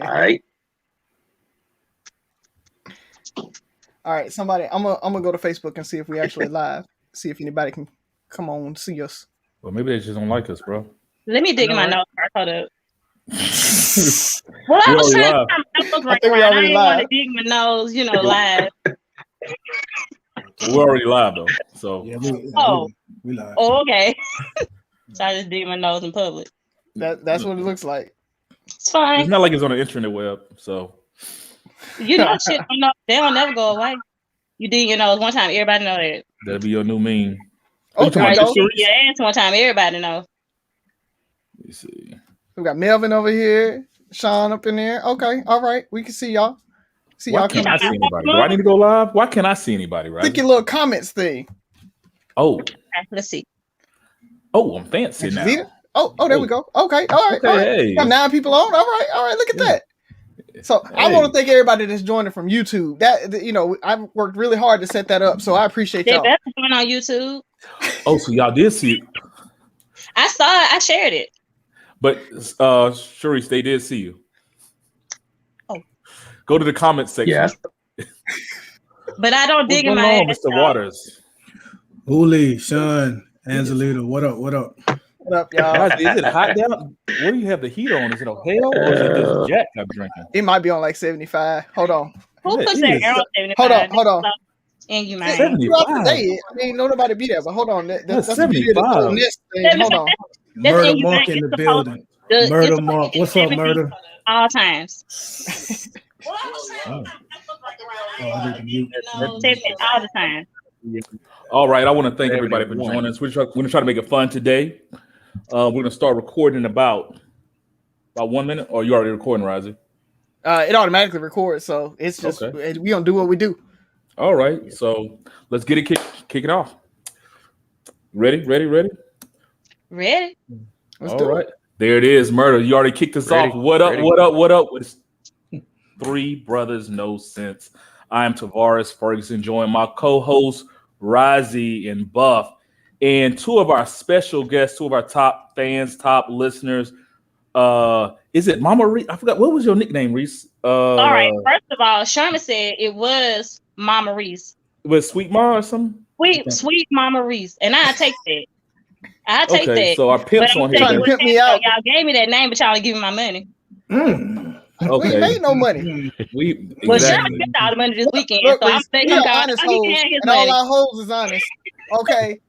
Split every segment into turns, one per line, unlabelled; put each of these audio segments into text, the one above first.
right.
All right, somebody, I'm gonna go to Facebook and see if we actually live. See if anybody can come on and see us.
Well, maybe they just don't like us, bro.
Let me dig in my
right?
notes first. Hold up.
We
Well, I was
already
trying to
live.
find my nose
I
right
think we
around. I
already
didn't want to
live.
dig my nose, live.
We're already live though. So
Yeah, we live.
Oh, okay. So I just dig my nose in public.
That's what it looks like.
It's fine.
it's not like it's on the internet web. So
Shit, they don't never go away. You dig your nose one time, everybody know that.
that'll be your new meme.
Oh,
you talking
there we
about
go.
this,
Your ass one time, everybody know.
Let me see.
We got Melvin over here, Sean up in there. Okay, all right, we can see y'all. See
Why
y'all.
can't
Come
I see anybody? Do I need to go live? Why can't I see anybody? Right?
click your little comments thing.
Oh,
Okay, let's see.
I'm fancy
Did you
now.
see it? Oh, there we go. Okay, all right.
Okay,
all right.
hey.
Got 9 people on. All right. Look at that. So I want to thank everybody that's joining from YouTube. That I've worked really hard to set that up, so I appreciate
They
y'all.
better join on YouTube.
Oh, so y'all did see it,
I saw it. I shared it.
but Sharice, they did see you.
Oh.
Go to the comments section.
Yes.
But I don't
What's
dig in
going
my
on,
ass.
Mr. Waters?
Uli, Sean, Angelita, what up?
What up, y'all?
Guys, is it hot down? What do you have the heat on? Is it a hell or is it this Jack I'm drinking?
It might be on like 75. Hold on.
Who
Yeah,
puts
it
that
is.
arrow 75?
Hold on.
And you mind.
75.
Throughout the day, I mean, nobody be there, but hold on. That's the beauty of the
75.
little nest thing. Hold on.
That's
Murder
inhumane.
Monk in the
It's
building.
supposed-
Murder
it's
Monk. What's up,
70
Murder?
All times.
Oh, I need to mute.
70 all the time.
All right, I want to thank everybody for joining us. We're going to try to make it fun today. We're going to start recording in about 1 minute. Or you already recording, Razi?
It automatically records, so it's just we gonna do what we do.
All right, so let's get it kick it off. Ready?
Ready?
Let's
All
do
right.
it.
There it is, Murder. You already kicked us
Ready,
off. What up?
ready.
What up? What up? It's Three Brothers No Sense. I am Tavares Ferguson, joined my co-hosts Razi and Buff, and two of our special guests, two of our top fans, top listeners. Is it Mama Reese? I forgot. What was your nickname, Reese?
All right. First of all, Sherman said it was Mama Reese.
Was Sweet Ma or something?
Sweet Mama Reese. And I take that. I take that.
So our pimps
But I'm
on
telling you
here.
what
Pimp me
happened,
out.
though. Y'all gave me that name, but y'all didn't give me my money.
We ain't
Okay.
made no money.
Well, Sherman spent all the money this weekend,
Look,
so I'm
Reese,
thinking
we are
about
honest
how
hoes,
he can his
and all
money.
our hoes is honest. Okay.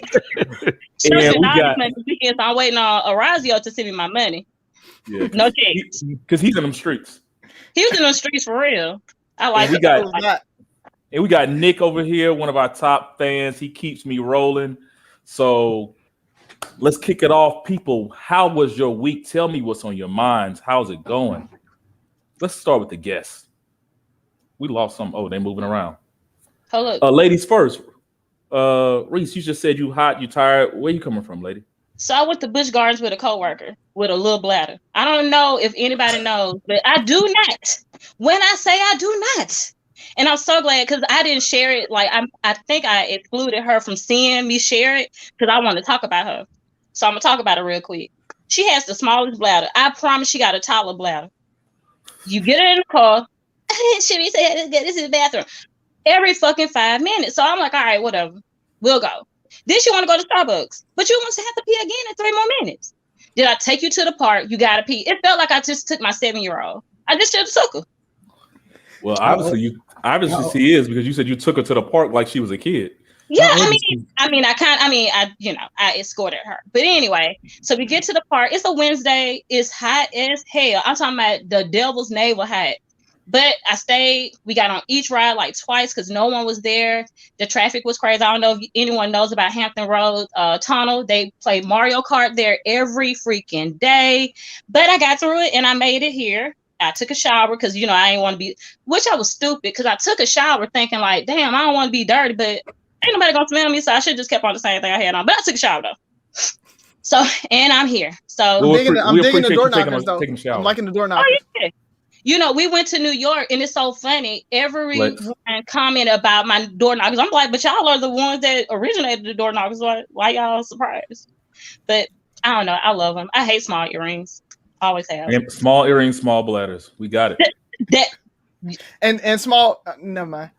Sherman
And
spent
we
all
got-
his money this weekend, so I'm waiting on Orazio to send me my money.
Yeah,
No checks.
because he's in them streets.
He was in the streets for real. I like
we
it.
got-
It's not.
And we got Nick over here, one of our top fans. He keeps me rolling. So let's kick it off. People, how was your week? Tell me what's on your minds. How's it going? Let's start with the guests. We lost some. Oh, they're moving around.
Hold up.
Ladies first. Reese, you just said you hot, you tired. Where you coming from, lady?
So I went to Busch Gardens with a coworker with a little bladder. I don't know if anybody knows, but I do not. When I say I do not. And I'm so glad because I didn't share it. Like I think I excluded her from seeing me share it because I want to talk about her. So I'm gonna talk about it real quick. She has the smallest bladder. I promise she got a taller bladder. You get her in the car. Should we say this is the bathroom? Every fucking 5 minutes. So I'm like, all right, whatever. We'll go. Then she want to go to Starbucks, but you want to have to pee again in 3 more minutes. Did I take you to the park? You gotta pee. It felt like I just took my 7-year-old. I just should have took her.
Well, obviously she is because you said you took her to the park like she was a kid.
Yeah, I escorted her. But anyway, so we get to the park. It's a Wednesday. It's hot as hell. I'm talking about the devil's navel hot. But I stayed. We got on each ride like twice because no one was there. The traffic was crazy. I don't know if anyone knows about Hampton Road Tunnel. They play Mario Kart there every freaking day. But I got through it and I made it here. I took a shower because, I didn't want to be, which I was stupid because I took a shower thinking like, damn, I don't want to be dirty, but ain't nobody going to smell me. So I should just kept on the same thing I had on. But I took a shower though. So, and I'm here. So
Well,
I'm digging the
appreciate
door
you taking
knockers though.
a shower.
I'm liking the door knockers.
Oh, yeah. We went to New York and it's so funny. Everyone comment about my door knockers. I'm like, but y'all are the ones that originated the door knockers. Why y'all surprised? But I don't know. I love them. I hate small earrings. Always have.
And small earrings, small bladders. We got it.
That
and small. Never mind.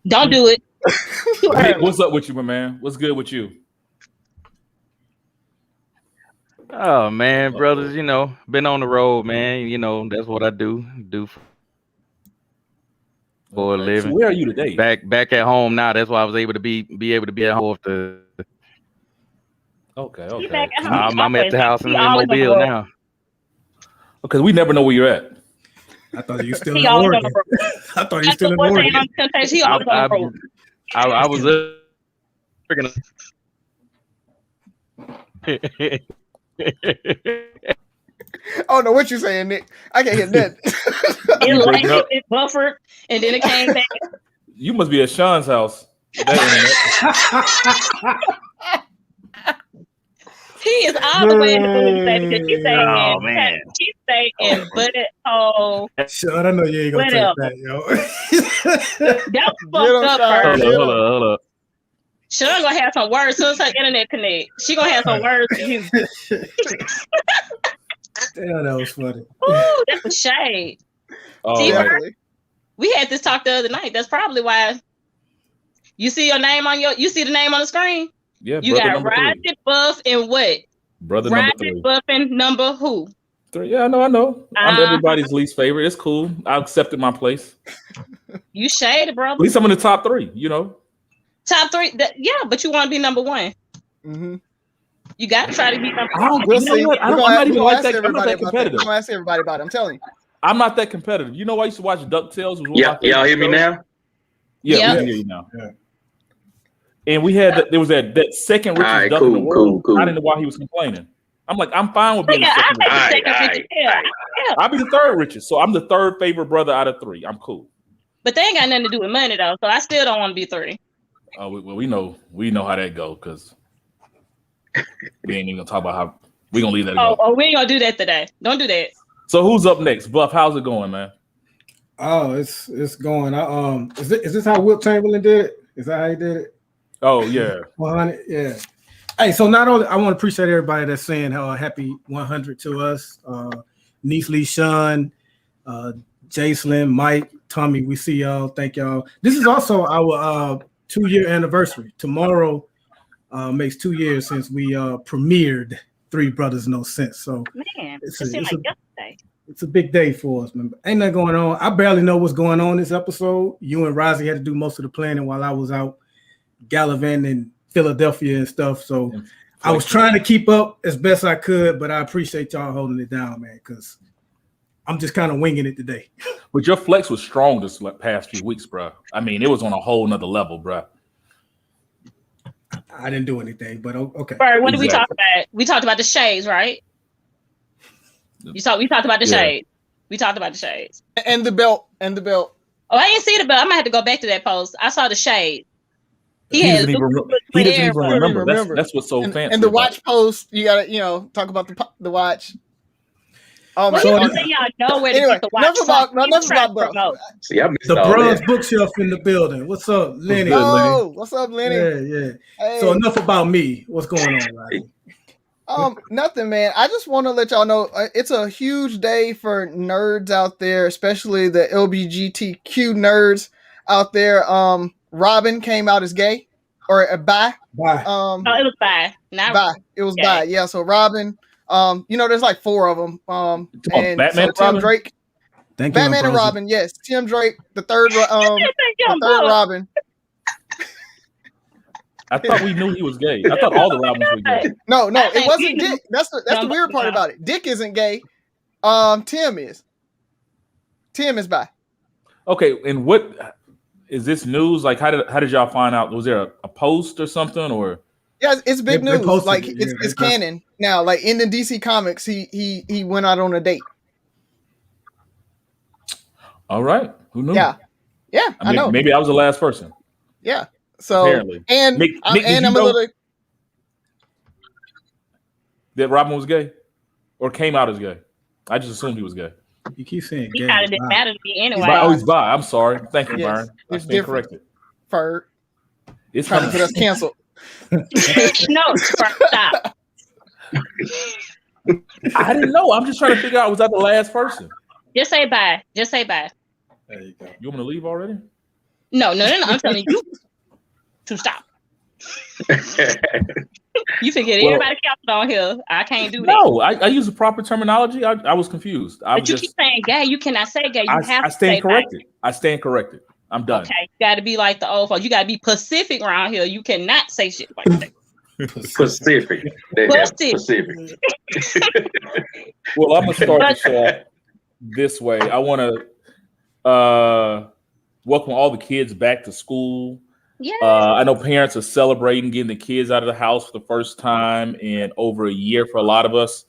don't do it.
Nick, what's up with you, my man? What's good with you?
Oh man, brothers, been on the road, man. That's what I do for a living.
So where are you today?
Back at home now. That's why I was able to be able to be at home.
Okay.
Back at home.
I'm at the house in Mobile now.
Okay, we never know where you're at.
I thought you still in Oregon. I thought you still in Oregon.
I was
Oh no, what you saying, Nick? I can't hear that.
It buffered, and then it came back.
You must be at Sean's house.
He is all the way in the blue, baby, because she's staying in butthole.
Sean, I know you ain't gonna take that, yo.
That was fucked up.
Hold up.
Sean gonna have some words as soon as her internet connect. She gonna have some words for you.
Damn, that was funny.
Ooh, that's a shade.
Oh,
Definitely.
We had this talk the other night. That's probably why you see your name you see the name on the screen.
Yeah,
you got Rodney Buff and what?
Brother
Rodney Buff and number who?
3. Yeah, I know. I'm everybody's least favorite. It's cool. I accepted my place.
You shaded, bro.
At least I'm in the top 3.
Top 3. But you want to be number 1.
Mm-hmm.
You got to try to be number 1.
We'll see.
I'm not even like that. I'm not that competitive.
I'm gonna ask everybody about it. I'm telling you.
I'm not that competitive. You know why I used to watch DuckTales?
Yeah, y'all hear me now?
Yeah, we can hear you now. Yeah. And there was that second richest duck in the world.
Cool.
I didn't know why he was complaining. I'm like, I'm fine with being the second richest. I'll be the third richest. So I'm the third favorite brother out of 3. I'm cool.
But they ain't got nothing to do with money though. So I still don't want to be 3.
Oh, we know how that go because we ain't even gonna talk about how we gonna leave that.
Oh, we ain't gonna do that today. Don't do that.
So who's up next? Buff, how's it going, man?
Oh, it's going. Is this how Wilt Chamberlain did it? Is that how he did it?
Oh yeah.
100, yeah. Hey, so not only I want to appreciate everybody that's saying how happy 100 to us. Neasley, Sean, Jaslyn, Mike, Tommy, we see y'all. Thank y'all. This is also our 2-year anniversary. Tomorrow makes 2 years since we premiered Three Brothers No Sense. So
man,
it's a big day for us, man. Ain't nothing going on. I barely know what's going on this episode. You and Rozzy had to do most of the planning while I was out gallivanting in Philadelphia and stuff. So I was trying to keep up as best I could, but I appreciate y'all holding it down, man, because I'm just kind of winging it today.
But your flex was strong this past few weeks, bro. I mean, it was on a whole nother level, bro.
I didn't do anything, but okay.
Right, what did we talk about? We talked about the shades, right? We talked about the shades. We talked about the shades.
And the belt.
Oh, I didn't see the belt. I'm gonna have to go back to that post. I saw the shade. He doesn't even
remember. That's what's so fancy.
And the watch post, you gotta, talk about the watch.
Oh my God! Y'all know where to get the watch.
Enough about Buff.
See, I missed
the bronze bookshelf in the building. What's up, Lenny?
What's up, Lenny?
Yeah. Hey. So enough about me. What's going on, right?
Nothing, man. I just want to let y'all know it's a huge day for nerds out there, especially the LGBTQ nerds out there. Robin came out as gay or bi.
Bi.
It was bi. Not
bi. It was bi. Yeah. So Robin. There's like 4 of them. And
Batman,
so Tim Drake.
Thank
Batman and Robin. Yes, Tim Drake, the third Robin.
I thought we knew he was gay. I thought all the Robins were gay.
No, it wasn't Dick. That's the weird part about it. Dick isn't gay. Tim is. Tim is bi.
Okay, and what is this news? Like, how did y'all find out? Was there a post or something, or?
Yeah, it's big news. Like it's canon now. Like in the DC comics, he went out on a date.
All right, who knew?
Yeah, I know.
Maybe I was the last person.
Yeah. So
apparently,
and
Nick,
I'm a little.
That Robin was gay, or came out as gay. I just assumed he was gay.
You keep saying
he
gay.
kind of didn't matter to me anyway.
He's bi. I'm sorry. Thank you, Byron. I stand corrected.
Ferg.
It's
trying to get us canceled.
No, stop.
I didn't know. I'm just trying to figure out, was that the last person?
Just say bye. Just say bye.
There you go.
You want me to leave already?
No. I'm telling you to stop. You can get everybody counted on here. I can't do that.
No, I use the proper terminology. I was confused.
But you keep saying gay. You cannot say gay. You have to
stand
say
corrected.
bye.
I stand corrected. I'm done.
Okay, you got to be like the old folks. You got to be Pacific around here. You cannot say shit like that.
Pacific. Pacific.
Well, I'm gonna start the show this way. I want to welcome all the kids back to school.
Yeah.
I know parents are celebrating getting the kids out of the house for the first time in over a year for a lot of us.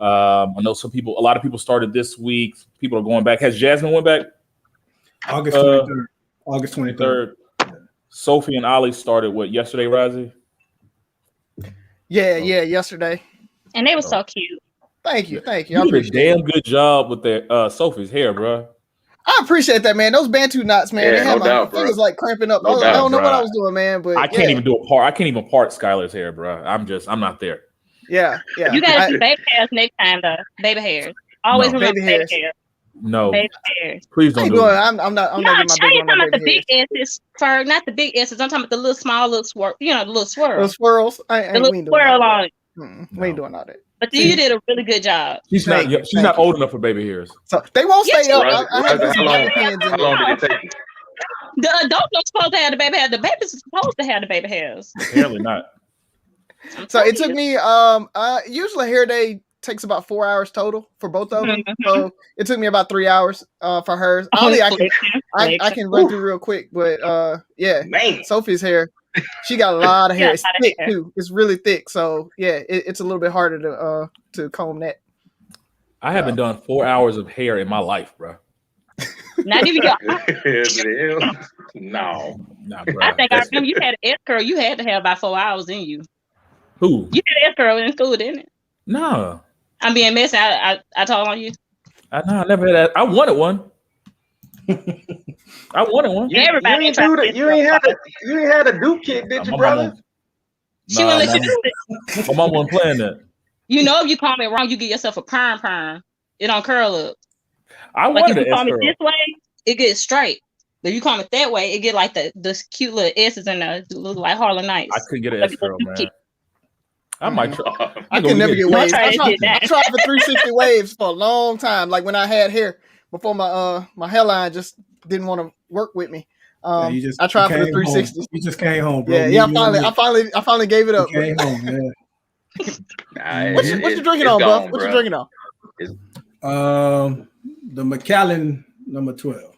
I know a lot of people started this week. People are going back. Has Jasmine went back?
August 23rd. August 23rd.
Sophie and Ollie started yesterday, Razi?
Yeah, yesterday.
And they were so cute.
Thank you.
You did a damn good job with their Sophie's hair, bro.
I appreciate that, man. Those Bantu knots, man.
Yeah,
they had
no
my
doubt,
fingers
bro.
like cramping up.
No
I
doubt,
don't know
bro.
what I was doing, man. But
I can't even do a part. I can't even part Skylar's hair, bro. I'm not there.
Yeah.
You got to do baby hairs next time, though. Baby hairs. Always
No.
remember
Baby
baby
hairs.
hairs.
No,
Baby hairs.
please
I
don't
ain't
do
doing.
it.
I'm not. I'm not
No,
getting my
Shay
baby
is
on my
talking about the
baby
big
hairs.
S's, Ferg, not the big S's. I'm talking about the little small little swirl. You know, the little swirl.
Those swirls.
The
we ain't
little
doing
swirl
all
on it.
that. We ain't doing all that.
But you did a really good job.
She's
Thank you,
she's
thank
not
you.
old enough for baby hairs.
So they won't
Yes,
stay up.
Roger,
I had
Roger,
some
how long
pins in
did
there.
it take you?
The adults are supposed to have the baby hairs. The babies are supposed to have the baby hairs.
Apparently not.
So it took me. Usually hair day takes about 4 hours total for both of them. So it took me about 3 hours for hers. Ollie, I can run through real quick, but yeah,
Man.
Sophie's hair, she got a lot of hair.
Yeah,
It's
a lot of
thick
hair.
too. It's really thick. So yeah, it's a little bit harder to comb that.
I haven't done 4 hours of hair in my life, bro.
Not even your.
No.
Nah, bro.
I think I remember you had an S curl. You had to have about 4 hours in you.
Who?
You had an S curl in school, didn't it?
No.
I'm being messy. I told on you.
I never had that. I wanted one. I wanted one.
Everybody
ain't
tried
do
to
that.
get
You ain't had
some.
a Duke kick, did you,
My
brother?
mom
She wouldn't let you do it.
My mom wasn't playing that.
You know, if you comb it wrong, you get yourself a perm. It don't curl up.
I
Like if
wanted
you
an
comb it
S-curl.
this way, it gets straight. But if you comb it that way, it get like the cute little S's in there. It look like Harlem Nights.
I couldn't get an S-curl, man. I might try.
I can never get waves. I
Don't try to
tried
get
for 360 waves for a long time. Like when I had hair before my hairline just didn't want to work with me. I tried for the 360.
You just came home, bro.
Yeah. I finally gave it up.
You came home, man.
What you drinking on, bro? What you drinking on?
The Macallan number 12.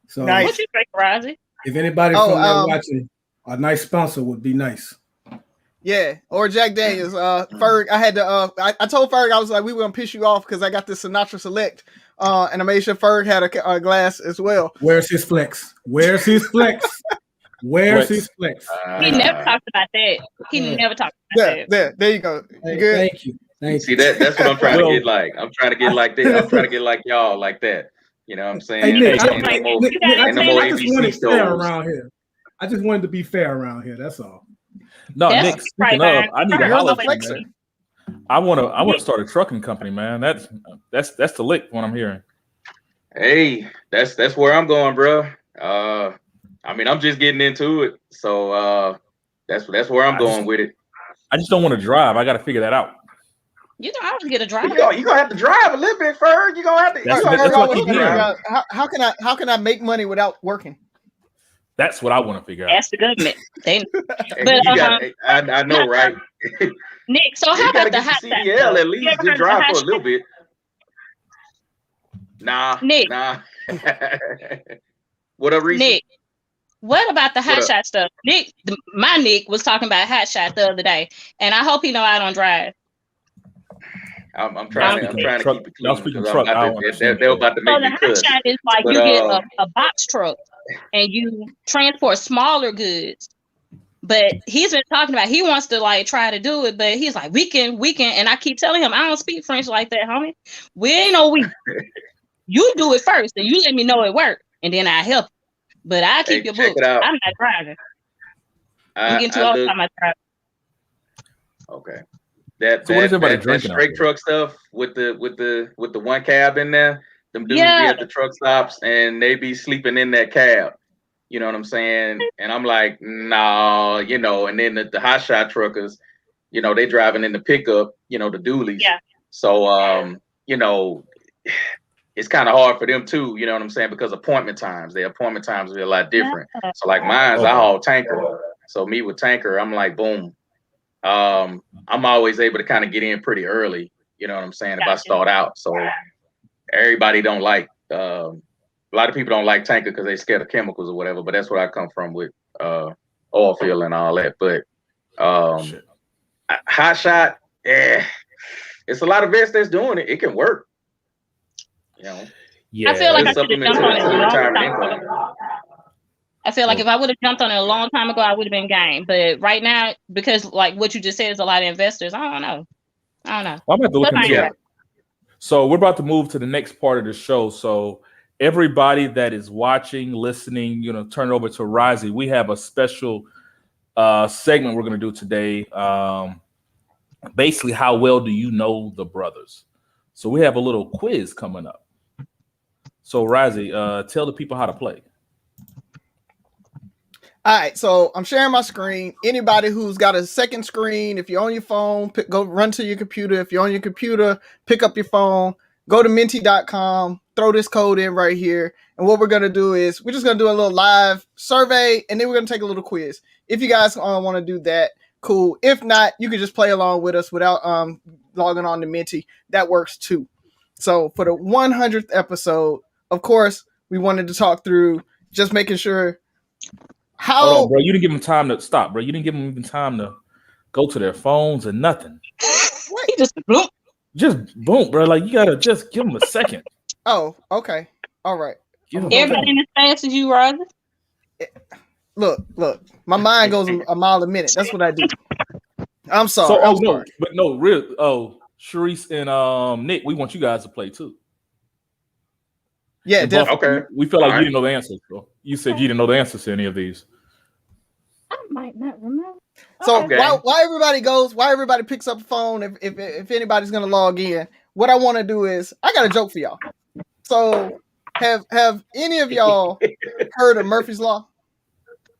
So
Nice.
What you drink, Rosie?
if anybody from there watching, a nice sponsor would be nice.
Yeah, or Jack Daniels. Ferg, I had to. I told Ferg I was like, we were gonna piss you off because I got this Sinatra Select, and I made sure Ferg had a glass as well.
Where's his flex?
He never talked about that. He never talked about that.
There you go. You good?
Thank you.
See that's what I'm trying to get like. I'm trying to get like that. I'm trying to get like y'all like that. You know what I'm saying?
Hey, Nick, I just wanted fair around here. I just wanted to be fair around here. That's all.
No,
That's
Nick. Speaking
right,
of, I need to
You're
holler
the
at you,
flexer.
man. I want to start a trucking company, man. That's the lick. What I'm hearing.
Hey, that's where I'm going, bro. I mean, I'm just getting into it, so that's where I'm going with it.
I just don't want to drive. I got to figure that out.
You don't have to get a driver.
You gonna have to drive a little bit, Ferg. You gonna have to.
That's
you
what I keep hearing.
How can I make money without working?
That's what I want to figure out.
Ask the government. They,
But I know, right?
Nick, so how
You gotta
about the
get
hot
the
shot?
CDL at least
You ever
to
heard of the
drive
hot
for a
shot?
little bit.
Nick.
Nah. What up, Reese?
Nick, what about the hot
What up?
shot stuff? My Nick was talking about hot shot the other day, and I hope he know I don't drive.
I'm trying to keep it clean.
Y'all speaking
'cause
truck, I don't
they're about to
So
make
the
me
hot
cuss.
shot is like
But,
you get a box truck and you transport smaller goods. But he's been talking about he wants to like try to do it, but he's like we can, and I keep telling him I don't speak French like that, homie. We ain't no we. You do it first, and you let me know it worked, and then I help. But I keep your
check
book.
it out.
I'm not driving. I'm getting too old for my drive.
Okay. That
So what is everybody
that
drinking out
straight
there?
truck stuff with the one cab in there. Them dudes be
Yeah.
at the truck stops and they be sleeping in that cab. You know what I'm saying? And I'm like, no, you know. And then the hot shot truckers, you know, they driving in the pickup, you know, the dualies.
Yeah.
So you know, it's kind of hard for them too. You know what I'm saying? Because appointment times, their appointment times are a lot different. So like mine's, I haul tanker. So me with tanker, I'm like, boom. I'm always able to kind of get in pretty early. You know what I'm saying? If I start out, so everybody don't like. A lot of people don't like tanker because they scared of chemicals or whatever. But that's where I come from with oil field and all that. But hot shot, it's a lot of vets that's doing it. It can work. You know.
Yeah.
I feel like I should have
Supplement
jumped on it a
to
long
retirement
time
income.
ago. I feel like if I would have jumped on it a long time ago, I would have been game. But right now, because like what you just said is a lot of investors, I don't know.
Well, I'm gonna have to look
But
into
I-
it. So we're about to move to the next part of the show. So everybody that is watching, listening, you know, turn it over to Risey. We have a special segment we're gonna do today. Basically, how well do you know the brothers? So we have a little quiz coming up. So Risey, tell the people how to play.
All right, so I'm sharing my screen. Anybody who's got a second screen, if you're on your phone, go run to your computer. If you're on your computer, pick up your phone, go to minty.com, throw this code in right here. And what we're going to do is we're just going to do a little live survey, and then we're going to take a little quiz. If you guys want to do that, cool. If not, you can just play along with us without logging on to Minty. That works too. So for the 100th episode, of course, we wanted to talk through just making sure how.
Hold on, bro. You didn't give them time to stop, bro. You didn't give them even time to go to their phones or nothing.
He just boom.
Just boom, bro. Like you gotta just give them a second.
Oh, okay. All right.
Give 'em
Everybody in as fast as you, Roger.
Look. My mind goes a mile a minute. That's what I do. I'm sorry.
So,
I'm
no,
sorry.
but no, real. Oh, Sharice and Nick, we want you guys to play too.
Yeah,
And Buff,
definitely.
Okay.
we feel like
All
you didn't know the answers, bro. You said you didn't know the answers to any of these.
I might not remember.
So
Okay.
why everybody picks up the phone if anybody's gonna log in, what I want to do is I got a joke for y'all. So have any of y'all heard of Murphy's Law?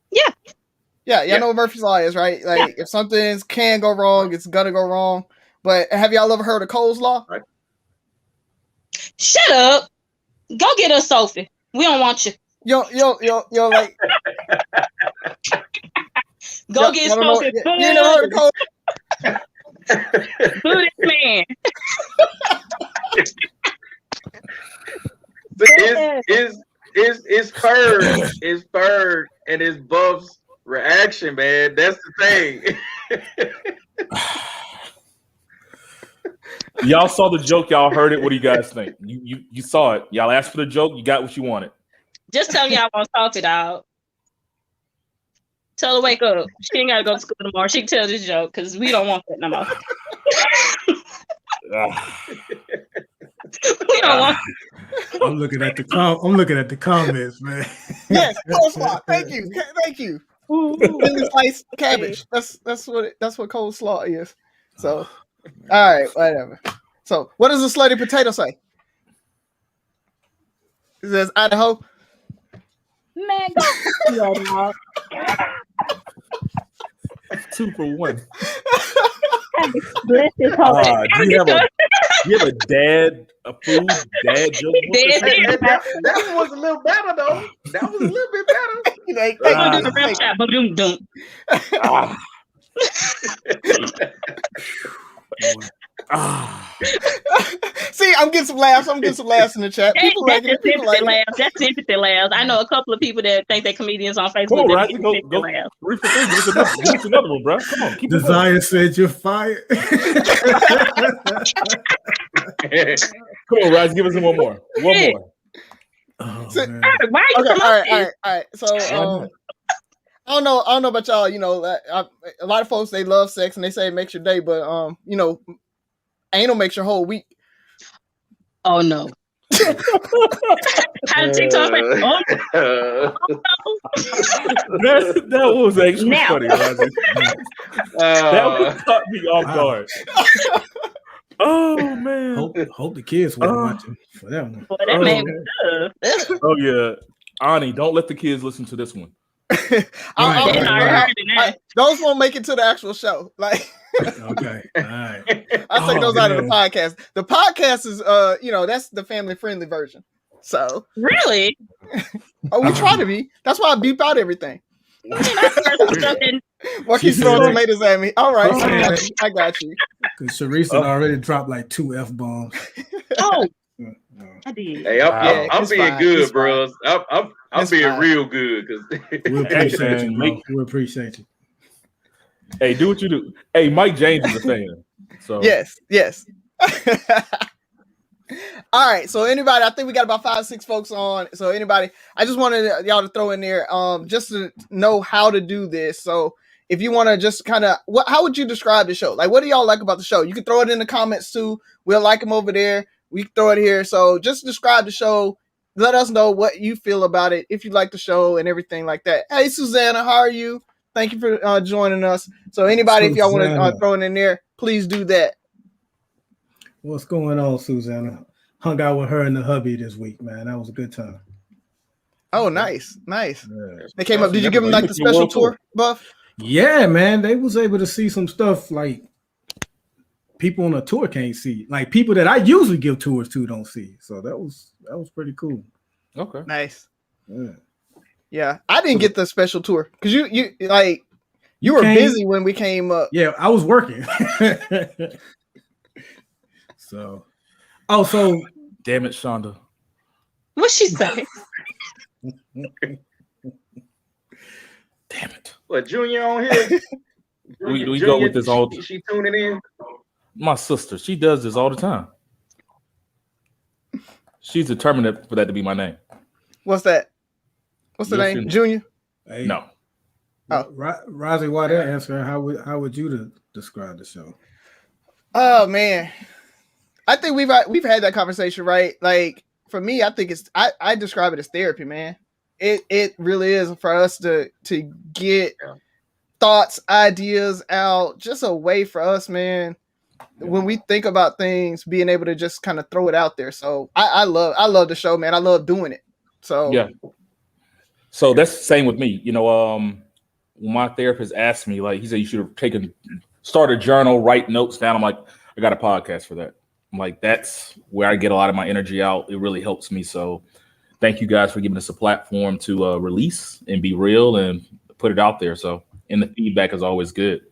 Yeah.
Yeah, y'all know what Murphy's Law is, right? Like if something can go wrong, it's gonna go wrong. But have y'all ever heard of Cole's Law?
Shut up. Go get us Sophie. We don't want you.
Yo, like
Go get
y'all don't know-
Sophie.
you ain't never heard of Cole?
Boo this man.
It's Ferg and it's Buff's reaction, man. That's the thing.
Y'all saw the joke. Y'all heard it. What do you guys think? You saw it. Y'all asked for the joke. You got what you wanted.
Just tell me y'all want Sophie, dog. Tell her wake up. She ain't gotta go to school tomorrow. She can tell this joke because we don't want that no more. We don't want.
I'm looking at the comments, man.
Yes, coleslaw. Thank you. Thinly sliced cabbage. That's what coleslaw is. So, all right, whatever. So, what does a slutty potato say? It says Idaho.
Man, go dog.
2 for 1.
Bless his heart.
Do you have a dad joke?
That one was a little better though. That was a little bit better.
You know,
We're gonna do the rap shot. Boom, dum.
See, I'm getting some laughs. in the chat. People
That's
like it. People like it.
laughs. That's sympathy laughs. I know a couple of people that think they're comedians on Facebook.
Come on,
that
right?
get
Go.
sympathy laughs.
3 for 3. Give us another one, bro. Come on. Keep it going.
Desire said you're fired.
Come on, Rise. Give us one more. One more.
Oh,
So-
man.
Why are you
Okay,
promoting?
all right. So, I don't know about y'all. You know, a lot of folks they love sex and they say it makes your day, but you know, anal makes your whole week.
Oh no. How did TikTok say,
that was actually
Now.
funny, Rosie. That caught me off guard. Oh man!
Hope the kids were watching for that one.
Boy, that made me tough.
Oh yeah, Ani, don't let the kids listen to this one.
Those won't make it to the actual show. Like,
okay, all right.
I take those out of the podcast. The podcast is, that's the family friendly version. So
really,
we try to be. That's why I beep out everything. What keeps throwing tomatoes at me? All right, I got you.
Because Sharice already dropped like 2 F-bombs.
Oh, I did.
Hey, I'm being good, bros. I'm being real good because
we appreciate you, bro. We appreciate you.
Hey, do what you do. Hey, Mike James is a fan. So
yes. All right. So anybody, I think we got about 5 or 6 folks on. So anybody, I just wanted y'all to throw in there, just to know how to do this. So if you want to just kind of, how would you describe the show? Like, what do y'all like about the show? You can throw it in the comments too. We'll like them over there. We can throw it here. So just describe the show. Let us know what you feel about it, if you like the show and everything like that. Hey, Susanna, how are you? Thank you for joining us. So anybody, if y'all want to throw it in there, please do that.
What's going on, Susanna? Hung out with her and the hubby this week, man. That was a good time.
Oh, nice. Yeah. They came up. Did you give them like the special tour, Buff?
Yeah, man. They was able to see some stuff like people on a tour can't see. Like people that I usually give tours to don't see. So that was pretty cool.
Okay.
Nice. Yeah. I didn't get the special tour because you were busy when we came up.
Yeah, I was working. So
damn it, Shonda.
What's she say?
Damn it.
What, Junior on here?
We go with this all.
She tuning in.
My sister, she does this all the time. She's determined for that to be my name.
What's that? What's the name? Junior?
Hey,
no.
Oh, Rosie, while they're answering, how would you describe the show?
Oh man, I think we've had that conversation, right? Like for me, I think I describe it as therapy, man. It really is for us to get thoughts, ideas out, just a way for us, man. When we think about things, being able to just kind of throw it out there. So I love the show, man. I love doing it. So
yeah. So that's the same with me. You know, when my therapist asked me, like, he said you should have start a journal, write notes down. I'm like, I got a podcast for that. I'm like, that's where I get a lot of my energy out. It really helps me. So thank you guys for giving us a platform to release and be real and put it out there. So, and the feedback is always good.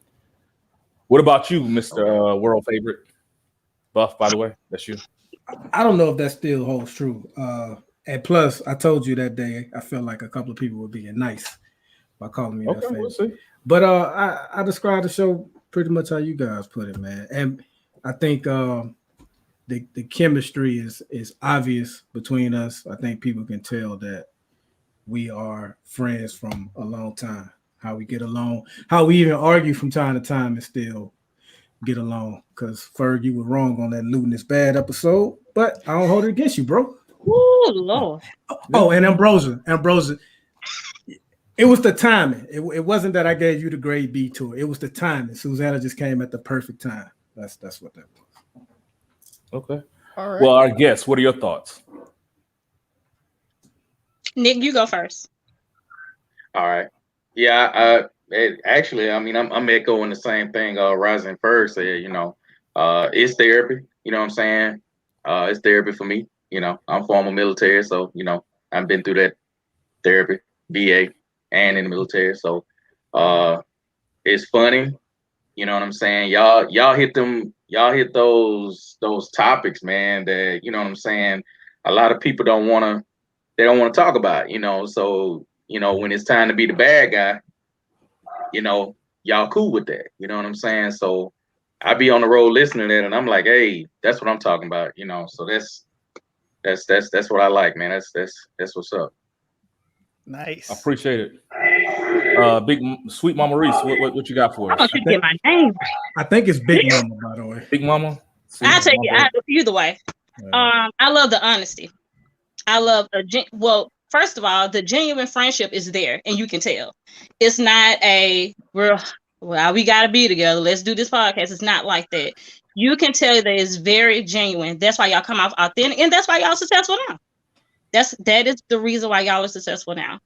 What about you, Mr. World Favorite? Buff, by the way, that's you.
I don't know if that still holds true. And plus, I told you that day, I felt like a couple of people were being nice by calling me that favorite.
We'll see.
But I described the show pretty much how you guys put it, man. And I think the chemistry is obvious between us. I think people can tell that we are friends from a long time. How we get along, how we even argue from time to time and still get along. Because Ferg, you were wrong on that Luton is bad episode, but I don't hold it against you, bro.
Oh Lord.
Oh, and Ambrosia. It was the timing. It wasn't that I gave you the grade B to it. It was the timing. Susanna just came at the perfect time. That's what that was.
Okay.
All right.
Well, our guests, what are your thoughts?
Nick, you go first.
All right. Yeah. Actually, I mean, I'm echoing the same thing. Rising Ferg said, it's therapy. You know what I'm saying? It's therapy for me. I'm former military, so I've been through that therapy, VA, and in the military. So, it's funny. You know what I'm saying? Y'all hit those topics, man. That you know what I'm saying. A lot of people don't want to talk about. So when it's time to be the bad guy, y'all cool with that. You know what I'm saying? So I be on the road listening to that, and I'm like, hey, that's what I'm talking about. So that's what I like, man. That's what's up.
Nice.
I appreciate it. Big Sweet Mama Reese, what you got for us?
I want you to get my name.
I think it's Big Mama, by the way.
Big Mama.
I'll take it either way. I love the honesty. I love first of all, the genuine friendship is there, and you can tell. It's not we gotta be together. Let's do this podcast. It's not like that. You can tell that it's very genuine. That's why y'all come off authentic, and that's why y'all successful now. That is the reason why y'all are successful now.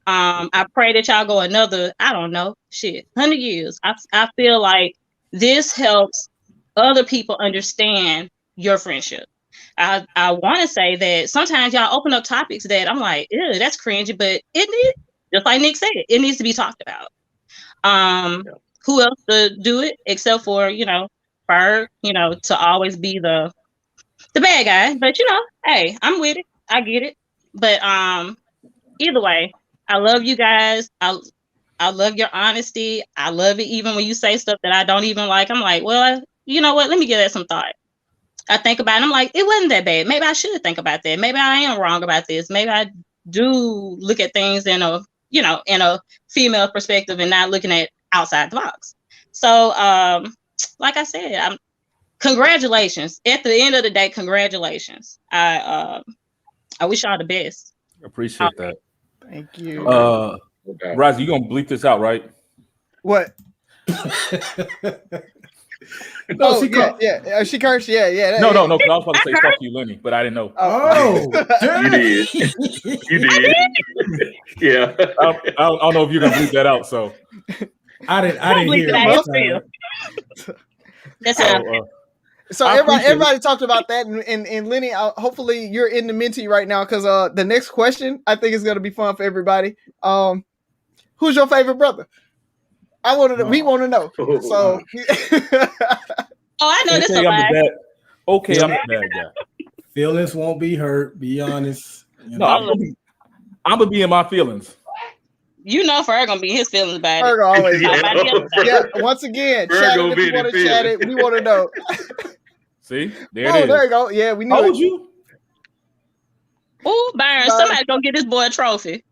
I pray that y'all go another, 100 years. I feel like this helps other people understand your friendship. I want to say that sometimes y'all open up topics that I'm like, ew, that's cringy, but it needs, just like Nick said, it needs to be talked about. Who else to do it except for, Ferg, to always be the bad guy. But hey, I'm with it. I get it. But either way, I love you guys. I love your honesty. I love it even when you say stuff that I don't even like. I'm like, well, you know what? Let me give that some thought. I think about it. I'm like, it wasn't that bad. Maybe I should think about that. Maybe I am wrong about this. Maybe I do look at things in a female perspective and not looking at outside the box. So, like I said, congratulations. At the end of the day, congratulations. I wish y'all the best.
Appreciate that.
Thank you.
Razi, you gonna bleep this out, right?
What?
No,
she cursed. Yeah.
No. I was about to say fuck you, Lenny, but I didn't know.
Oh,
You did. You did. Yeah.
I don't know if you're gonna bleep that out. So
I didn't hear
it. That's how.
So everybody talked about that, and Lenny, hopefully you're in the Minty right now because the next question I think is going to be fun for everybody. Who's your favorite brother? We want to know. So,
I know this.
I'm the bad guy.
Feelings won't be hurt. Be honest.
No, I'm gonna be in my feelings.
Ferg gonna be in his feelings about
Ferg always.
Yeah.
Once again, chat it if you want to chat it. We want to know.
See, there it is.
There you go. Yeah, we knew.
How would you?
Oh, Byron, somebody go get this boy a trophy.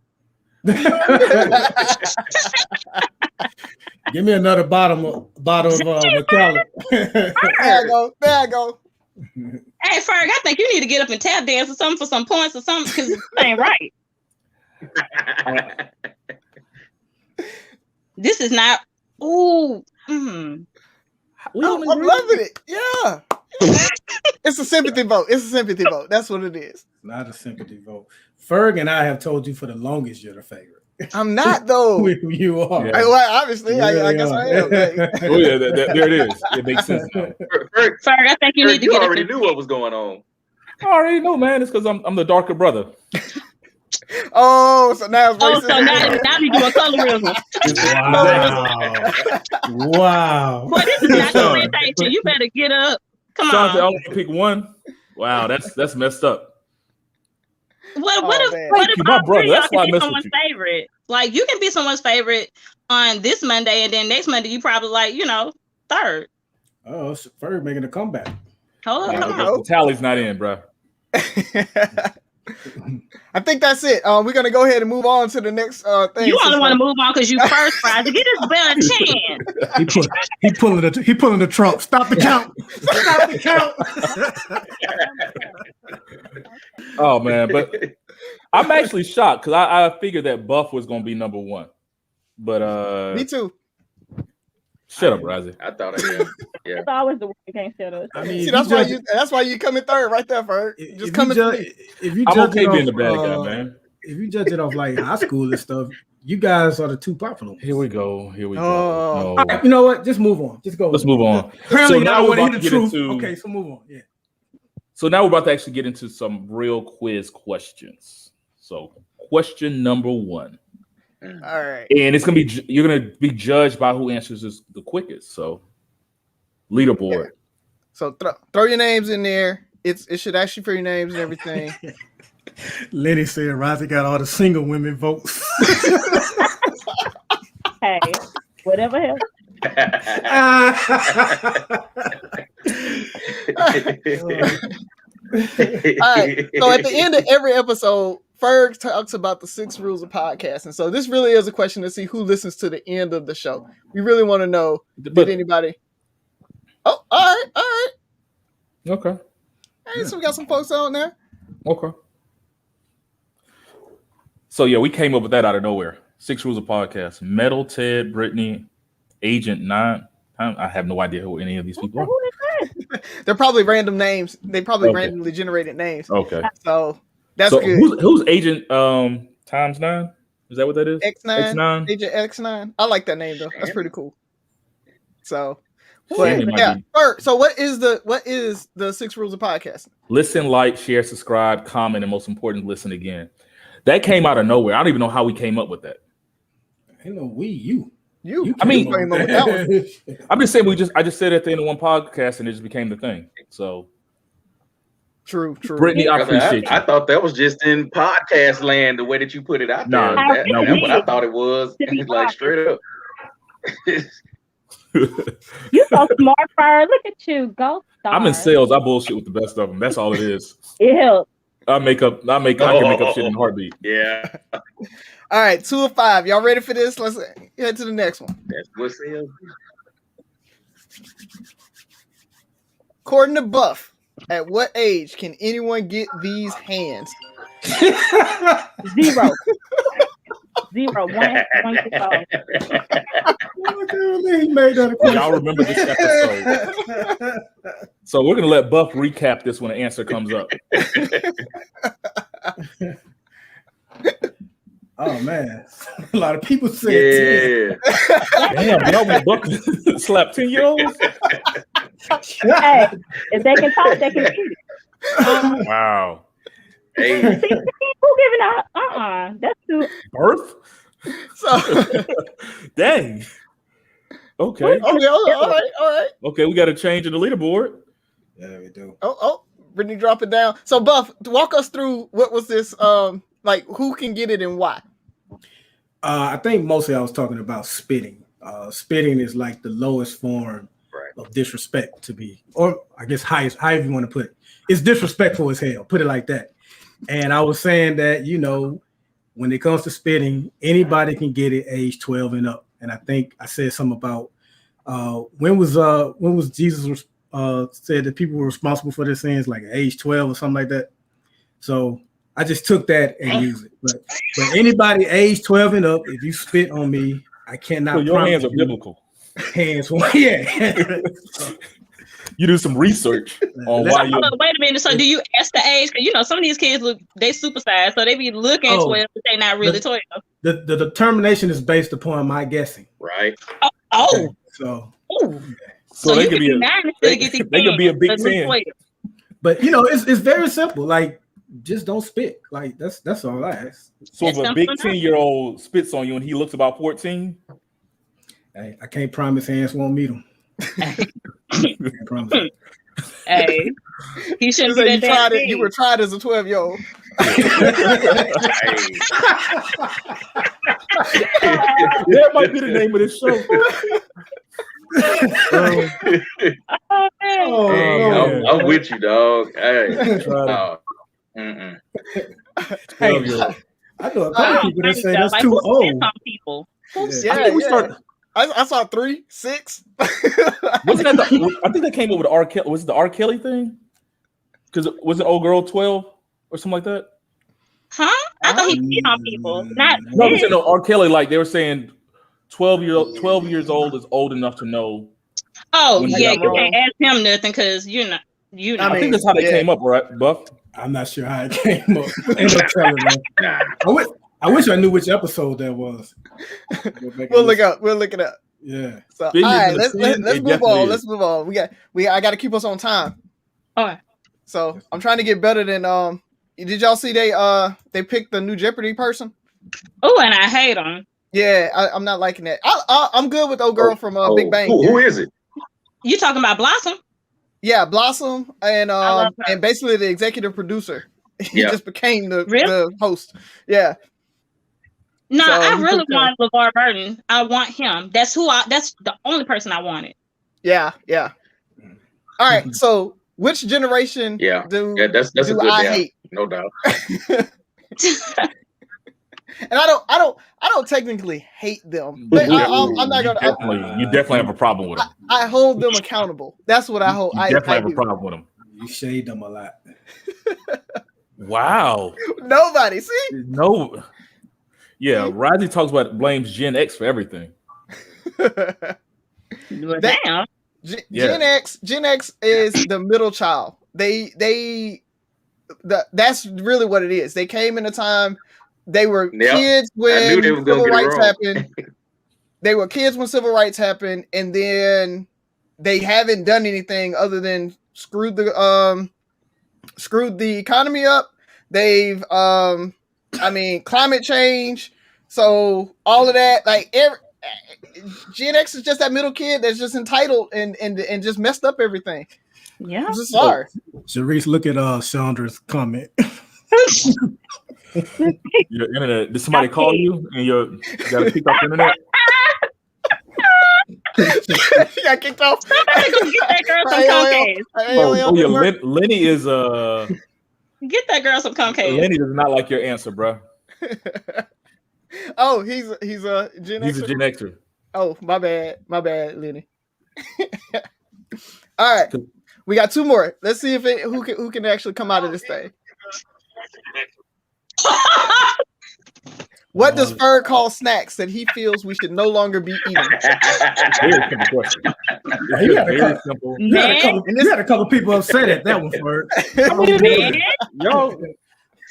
Give me another bottle of Macallan.
There I go.
Hey, Ferg, I think you need to get up and tap dance or something for some points or something because it ain't right. This is not. Ooh.
I'm loving it. Yeah. It's a sympathy vote. That's what it is.
Not a sympathy vote. Ferg and I have told you for the longest you're the favorite.
I'm not though.
You are.
Yeah.
Obviously, I guess I am.
Oh yeah, there it is. It makes sense now.
Ferg, I think you need to get.
You already knew what was going on.
I already know, man. It's because I'm the darker brother.
Oh, so now it's racist.
So now we doing colorism.
Wow.
Boy, this is not orientation. You better get up. Come on.
I only pick one. Wow, that's messed up.
What if
my brother? That's why I
be
mess
someone's
with you.
favorite? Like you can be someone's favorite on this Monday, and then next Monday you probably third.
Oh, it's Ferg making a comeback.
Hold on.
The tally's not in, bro.
I think that's it. We're gonna go ahead and move on to the next thing.
You only want to move on because you first prize to get this bell a chance.
He pulling the trunk. Stop the count. Stop the count.
Oh man, but I'm actually shocked because I figured that Buff was gonna be number one. But
me too.
Shut up, Razi.
I thought I did. Yeah.
It's always the one who can't shut up.
I mean,
see, that's why you come in third right there, Ferg.
I'm okay being the bad guy, man.
If you judge it off like high school and stuff, you guys are the two popular ones.
Here we go.
Oh.
No.
Right, you know what? Just move on. Just go.
Let's move on.
Apparently,
So now
I
we're
want
about
to
to
hear
get
the truth.
into.
Okay, so move on. Yeah.
So now we're about to actually get into some real quiz questions. So question number one.
All right.
And it's gonna be you're gonna be judged by who answers this the quickest. So leaderboard.
Yeah. So throw your names in there. It should ask you for your names and everything.
Lenny said Razi got all the single women votes.
Hey, whatever helps.
All right. So at the end of every episode, Ferg talks about the 6 rules of podcasting. So this really is a question to see who listens to the end of the show. We really want to know, did anybody? Oh, all right.
Okay.
Hey, so we got some folks on there.
Okay. So yeah, we came up with that out of nowhere. 6 rules of podcast. Metal, Ted, Brittany, Agent 9. I have no idea who any of these people are.
Who is that?
They're probably random names. They probably
Okay.
randomly generated names.
Okay.
So that's
So
good.
who's Agent times 9? Is that what that is?
X9,
X9?
Agent X9. I like that name though. That's pretty cool. So,
Sammy
but
might
yeah.
be-
Bert, so what is the 6 rules of podcasting?
Listen, like, share, subscribe, comment, and most important, listen again. That came out of nowhere. I don't even know how we came up with that.
Ain't no you.
You
I mean-
came up with that one.
I'm just saying I just said it at the end of one podcast and it just became the thing. So
True.
Brittany, I
Brother,
appreciate you.
I thought that was just in podcast land the way that you put it out
Nah,
there.
no,
That's
we-
what I thought it was.
To be
Like straight up.
You so smart, Fire. Look at you. Go star.
I'm in sales. I bullshit with the best of them. That's all it is.
Ew.
I can make up shit in a heartbeat.
Yeah,
All right, 2 of 5. Y'all ready for this? Let's head to the next one.
that's what sales.
According to Buff, at what age can anyone get these hands?
0. 0. 1.
He made that a question.
Y'all remember this episode. So we're gonna let Buff recap this when the answer comes up.
Oh man, a lot of people say
Yeah.
Damn, y'all want Buff to slap 10-year-olds?
Hey, if they can talk, they can eat it.
Wow.
Hey,
Who giving out? That's too.
Birth?
So,
Dang. Okay.
okay, all right.
Okay, we got to change in the leaderboard.
Yeah, we do.
Oh, Brittany, drop it down. So, Buff, walk us through what was this? Like, who can get it and why?
I think mostly I was talking about spitting. Spitting is like the lowest form of disrespect to be, or I guess highest, however you want to put it. It's disrespectful as hell. Put it like that. And I was saying that, when it comes to spitting, anybody can get it age 12 and up. And I think I said something about when was Jesus said that people were responsible for their sins, like age 12 or something like that. So I just took that and used it. But anybody age 12 and up, if you spit on me, I cannot.
So your hands are biblical.
Hands, yeah.
You do some research on why you.
Wait a minute. So, do you ask the age? Because some of these kids they supersized, so they be looking 12, but they not really 12.
The determination is based upon my guessing.
right.
Oh.
So.
So they
you
could be a,
9 and still get these
they could be a big
hands, but
10.
12.
But it's very simple. Like, just don't spit. Like that's all I ask.
So if a big 10-year-old spits on you and he looks about 14,
Hey, I can't promise hands won't meet him. Can't promise.
Hey, he shouldn't
You
be
said
that damn big.
you were tried as a 12-year-old.
that might be the name of this show.
Oh, man.
Oh,
Hey,
no.
I'm with you, dog. Hey.
Try
Mm-mm.
Hey, I know a couple people that say that's
Like,
too
who
old.
spits on people? Who
Yeah.
I think we start.
I saw 3, 6.
Wasn't that I think that came over to R. Kelly. Was it the R. Kelly thing? Because was it old girl 12 or something like that?
Huh? I thought he spit on people. Not
No,
this.
no, R. Kelly. Like they were saying, 12 years old is old enough to know.
Oh,
when they
yeah,
got
you
wrong.
can't ask him nothing because you're not. You know.
I
I
mean,
think that's how they
yeah.
came up, right, Buff?
I'm not sure how it came up. Ain't no telling, man. I wish I knew which episode that was.
We'll look it up.
Yeah.
So, all
Spitting
right,
is
let's
a sin,
move
it definitely
on.
is.
Let's move on. I got to keep us on time.
Okay.
So I'm trying to get better than Did y'all see they picked the new Jeopardy person?
Oh, and I hate him.
Yeah, I'm not liking that. I'm good with old girl from Big Bang.
Who is it?
You talking about Blossom?
Yeah, Blossom and
love her.
and basically the executive producer. He
Yeah.
just became the
Really?
host. Yeah.
No,
So
I
he
really
took
want LeVar Burton. I want him. That's the only person I wanted.
Yeah. All right. So which generation
Yeah.
do
That's a
do
good
I
yeah,
hate?
no doubt.
And I don't technically hate them, but I'm not gonna.
You definitely have a problem with him.
I hold them accountable. That's what I hold.
You
I
definitely have a
do.
problem with him.
You shade them a lot.
Wow.
Nobody. See?
No. Yeah, Rodney talks about blames Gen X for everything.
Well, damn.
Gen X is the middle child. That's really what it is. They came in a time they were kids when civil rights happened. They were kids when civil rights happened, and then they haven't done anything other than screwed the economy up. They've climate change. So all of that, like Gen X is just that middle kid that's just entitled and just messed up everything.
Yeah.
I'm just sorry.
Sharice, look at Chandra's comment.
Your internet. Did somebody call you and you got to pick up the internet?
She got kicked off.
Somebody go get that girl some concave.
Lenny is
Get that girl some concave.
Lenny does not like your answer, bro.
Oh, he's a Gen Xer.
He's a Gen Xer.
Oh, my bad, Lenny. All right, we got two more. Let's see if who can actually come out of this thing. What does Ferg call snacks that he feels we should no longer be eating?
Very simple question.
You had a couple people upset at that one, Ferg.
Yo,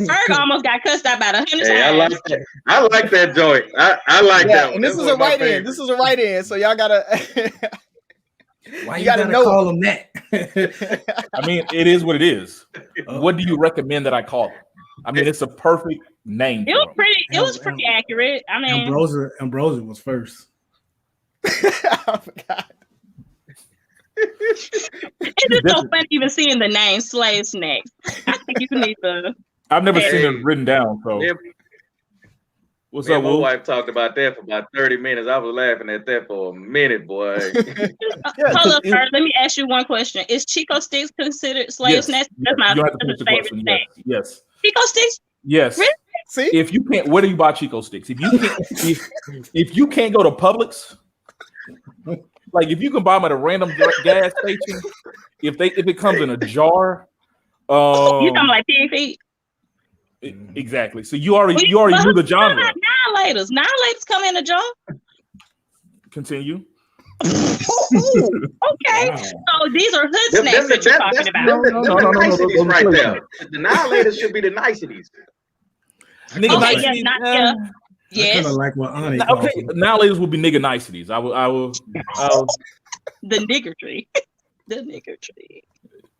Ferg almost got cussed out about 100 times.
I like that joint. I like that one.
And this is a write-in. This is a write-in, so y'all gotta.
Why you gotta call them that?
I mean, it is what it is. What do you recommend that I call it? I mean, it's a perfect name.
It was pretty accurate. I mean,
Ambrosia was first.
Oh my God.
It's just so funny even seeing the name Slave Snacks. I think you need to.
I've never seen it written down. So, what's up,
my
Will?
wife talked about that for about 30 minutes. I was laughing at that for a minute, boy.
Hold up, sir. Let me ask you one question. Is Chico Sticks considered slave snacks? That's my favorite snack.
Yes.
Chico Sticks?
Yes.
Really? See?
If you can't, where do you buy Chico Sticks? If you can't go to Publix, like if you can buy them at a random gas station, if it comes in a jar,
you talking like pig feet?
Exactly. So you already knew the genre.
Annihilators come in a jar.
Continue.
Okay. Wow. So these are hood snacks that you're talking about.
No, right there. The annihilators should be the niceties.
Nigga niceties.
Yes.
Kind of like what Ani
okay. Annihilators will be nigga niceties. I will.
The niggertree. The niggertree.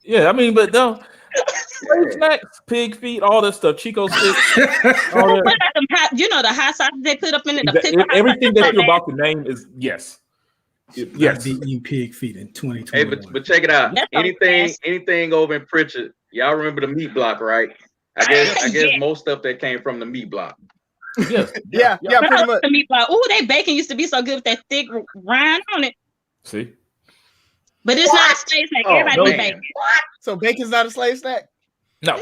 Yeah, I mean, but no. Snacks, pig feet, all that stuff, Chico Sticks. All that.
You know the hot sauce they put up in it.
Everything that you're about to name is yes.
Yes, be eating pig feet in 2020.
Hey, but check it out. Anything over in Pritchard, y'all remember the meat block, right? I guess most stuff that came from the meat block.
Yes.
Yeah, pretty much.
The meat block. Ooh, that bacon used to be so good with that thick rind on it.
See?
But it's not a slave snack. Everybody eat bacon.
What? So bacon's not a slave snack?
No.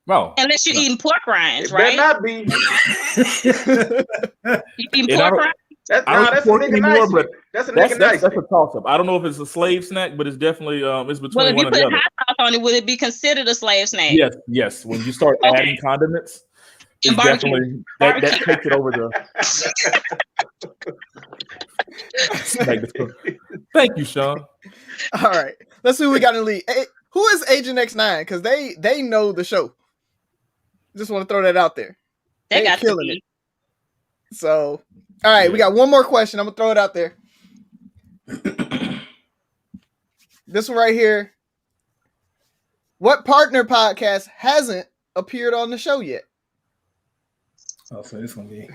Unless you're eating pork rinds, right?
It better not be.
You eating pork rinds?
That's a nigga nice.
That's a toss-up. I don't know if it's a slave snack, but it's definitely it's between
well, if
one
you
and the
put
other.
hot sauce on it, would it be considered a slave snack?
Yes. When you start adding condiments, it's definitely that takes it over the. Thank you, Sean.
All right, let's see who we got in the lead. Hey, who is Agent X9? Because they know the show. Just want to throw that out there.
They got
killing it. So, all right, we got one more question. I'm gonna throw it out there. This one right here. What partner podcast hasn't appeared on the show yet?
Oh, so it's gonna be.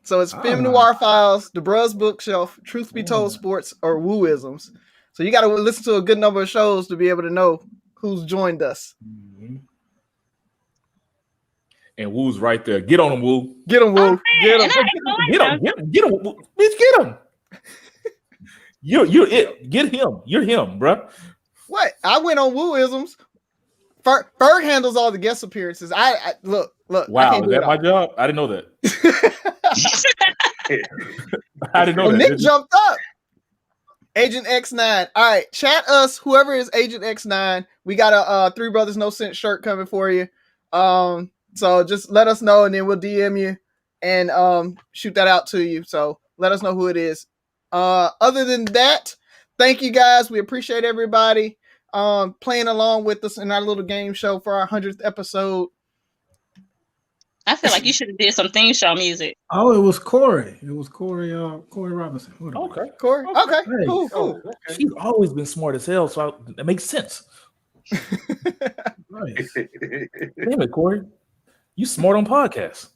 So it's Film Noir Files, The Bruz Bookshelf, Truth Be Told Sports, or Wooisms. So you got to listen to a good number of shows to be able to know who's joined us.
Mm-hmm.
And Woo's right there. Get on him, Woo.
Get him, Woo. Get him.
Get him. Bitch, get him. You're it. Get him. You're him, bro.
What? I went on Wooisms. Ferg handles all the guest appearances. I look.
Wow, is that my job? I didn't know that. I didn't know that.
Nick jumped up. Agent X9. All right, chat us. Whoever is Agent X9, we got a Three Brothers No Sense shirt coming for you. So just let us know, and then we'll DM you and shoot that out to you. So let us know who it is. Other than that, thank you guys. We appreciate everybody playing along with us in our little game show for our 100th episode.
I feel like you should have did some theme show music.
Oh, it was Corey. It was Corey Robinson.
Okay.
Corey. Okay.
Hey.
Cool.
Okay. She's always been smart as hell, so it makes sense.
Nice.
Damn it, Corey. You smart on podcasts.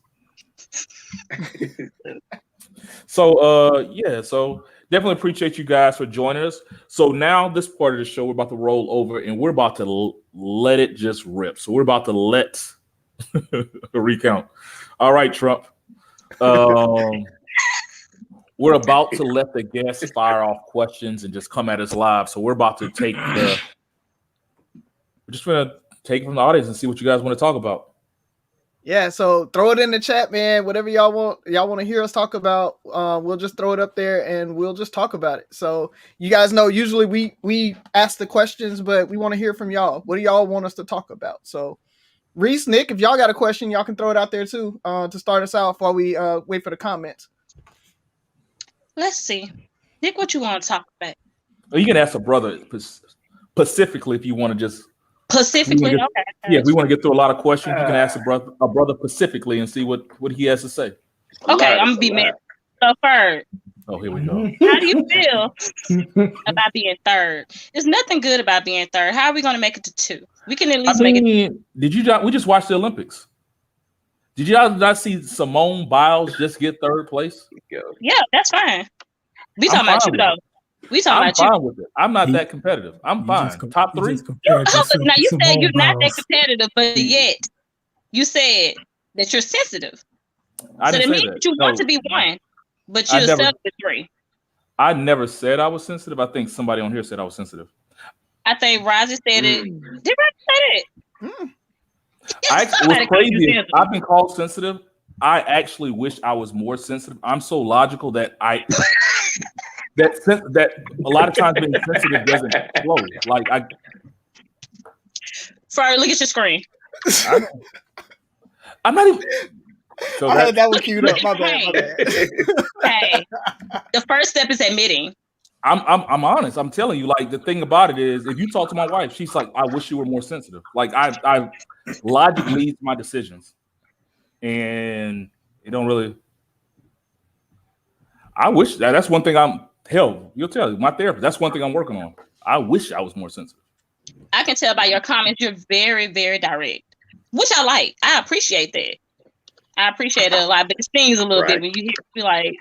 So definitely appreciate you guys for joining us. So now this part of the show, we're about to roll over and we're about to let it just rip. So we're about to let recount. All right, Trump. We're about to let the guests fire off questions and just come at us live. So we're about to take we're just gonna take it from the audience and see what you guys want to talk about.
Yeah, so throw it in the chat, man. Whatever y'all want to hear us talk about, we'll just throw it up there and we'll just talk about it. So you guys know, usually we ask the questions, but we want to hear from y'all. What do y'all want us to talk about? So Reese, Nick, if y'all got a question, y'all can throw it out there too to start us out while we wait for the comments.
Let's see. Nick, what you want to talk about?
You can ask a brother specifically if you want to just
Specifically, okay.
Yeah, we want to get through a lot of questions. You can ask a brother specifically and see what he has to say.
Okay, I'm gonna be mad. So third.
Oh, here we go.
How do you feel about being third? There's nothing good about being third. How are we gonna make it to 2? We can at least make it. We just watched the Olympics. Did y'all not see Simone Biles just get third place? Yeah, that's fine. We talking about you though. We talking about you.
I'm fine with it. I'm not that competitive. I'm fine. Top 3.
Now you said you're not that competitive, but yet you said that you're sensitive. So that means that you want to be 1, but you're settled for 3.
I never said I was sensitive. I think somebody on here said I was sensitive.
I think Roger said it. Did Roger say it?
It was crazy. I've been called sensitive. I actually wish I was more sensitive. I'm so logical that that a lot of times being sensitive doesn't flow. Like
Sorry, look at your screen.
I'm not even.
So I had that one queued up. My bad.
Hey, the first step is admitting.
I'm honest. I'm telling you. Like the thing about it is, if you talk to my wife, she's like, "I wish you were more sensitive." Like I logic leads my decisions, and it don't really. I wish that's one thing you'll tell my therapist. That's one thing I'm working on. I wish I was more sensitive.
I can tell by your comments you're very, very direct, which I like. I appreciate that. I appreciate it a lot, but it stings a little bit when you hear me like,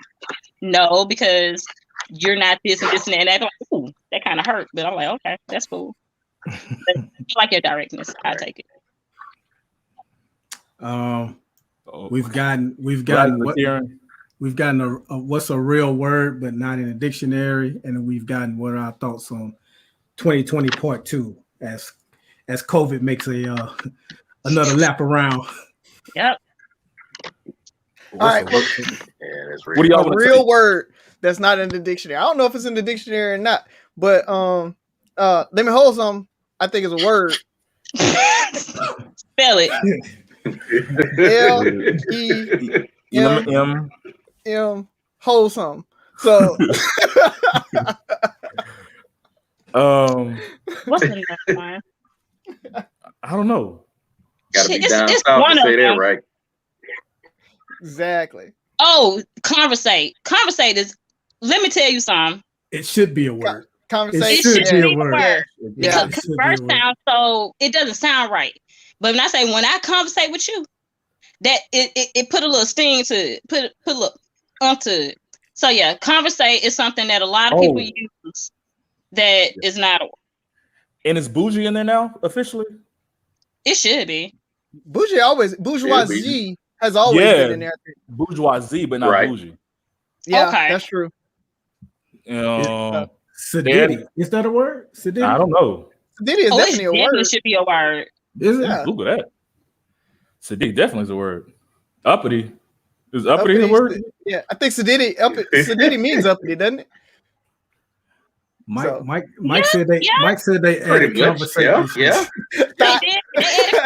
no, because you're not this and this and that. Like, ooh, that kind of hurt. But I'm like, okay, that's cool. But I like your directness. I take it.
We've gotten what's a real word, but not in a dictionary, and we've gotten what are our thoughts on 2020 part 2 as COVID makes another lap around.
Yep.
All right.
What
do y'all want to
real word that's not in the dictionary? I don't know if it's in the dictionary or not, but let me hold some. I think it's a word.
Spell it.
L-E-M wholesome. So
what's the next one?
I don't know.
Gotta be down south to say that, right?
Exactly.
Oh, conversate. Conversate is. Let me tell you something.
It should be a word.
Conversation.
It should be a word.
Because converse sounds so it doesn't sound right. But when I say when I conversate with you, that it put a little sting to it, put a little onto it. So yeah, conversate is something that a lot of people use that is not.
And is bougie in there now officially?
It should be.
Bourgeoisie has always been in there.
Bourgeoisie, but not bougie.
Yeah, that's true.
Sedity. Is that a word? Sedity?
I don't know.
Sedity is definitely a word.
It should be a word.
Is it?
Yeah.
Google that. Sedity definitely is a word. Uppity. Is uppity a word?
Yeah, I think sedity means uppity, doesn't it?
Mike said they
Pretty
added
much.
conversation.
Yeah.
Thought-
They added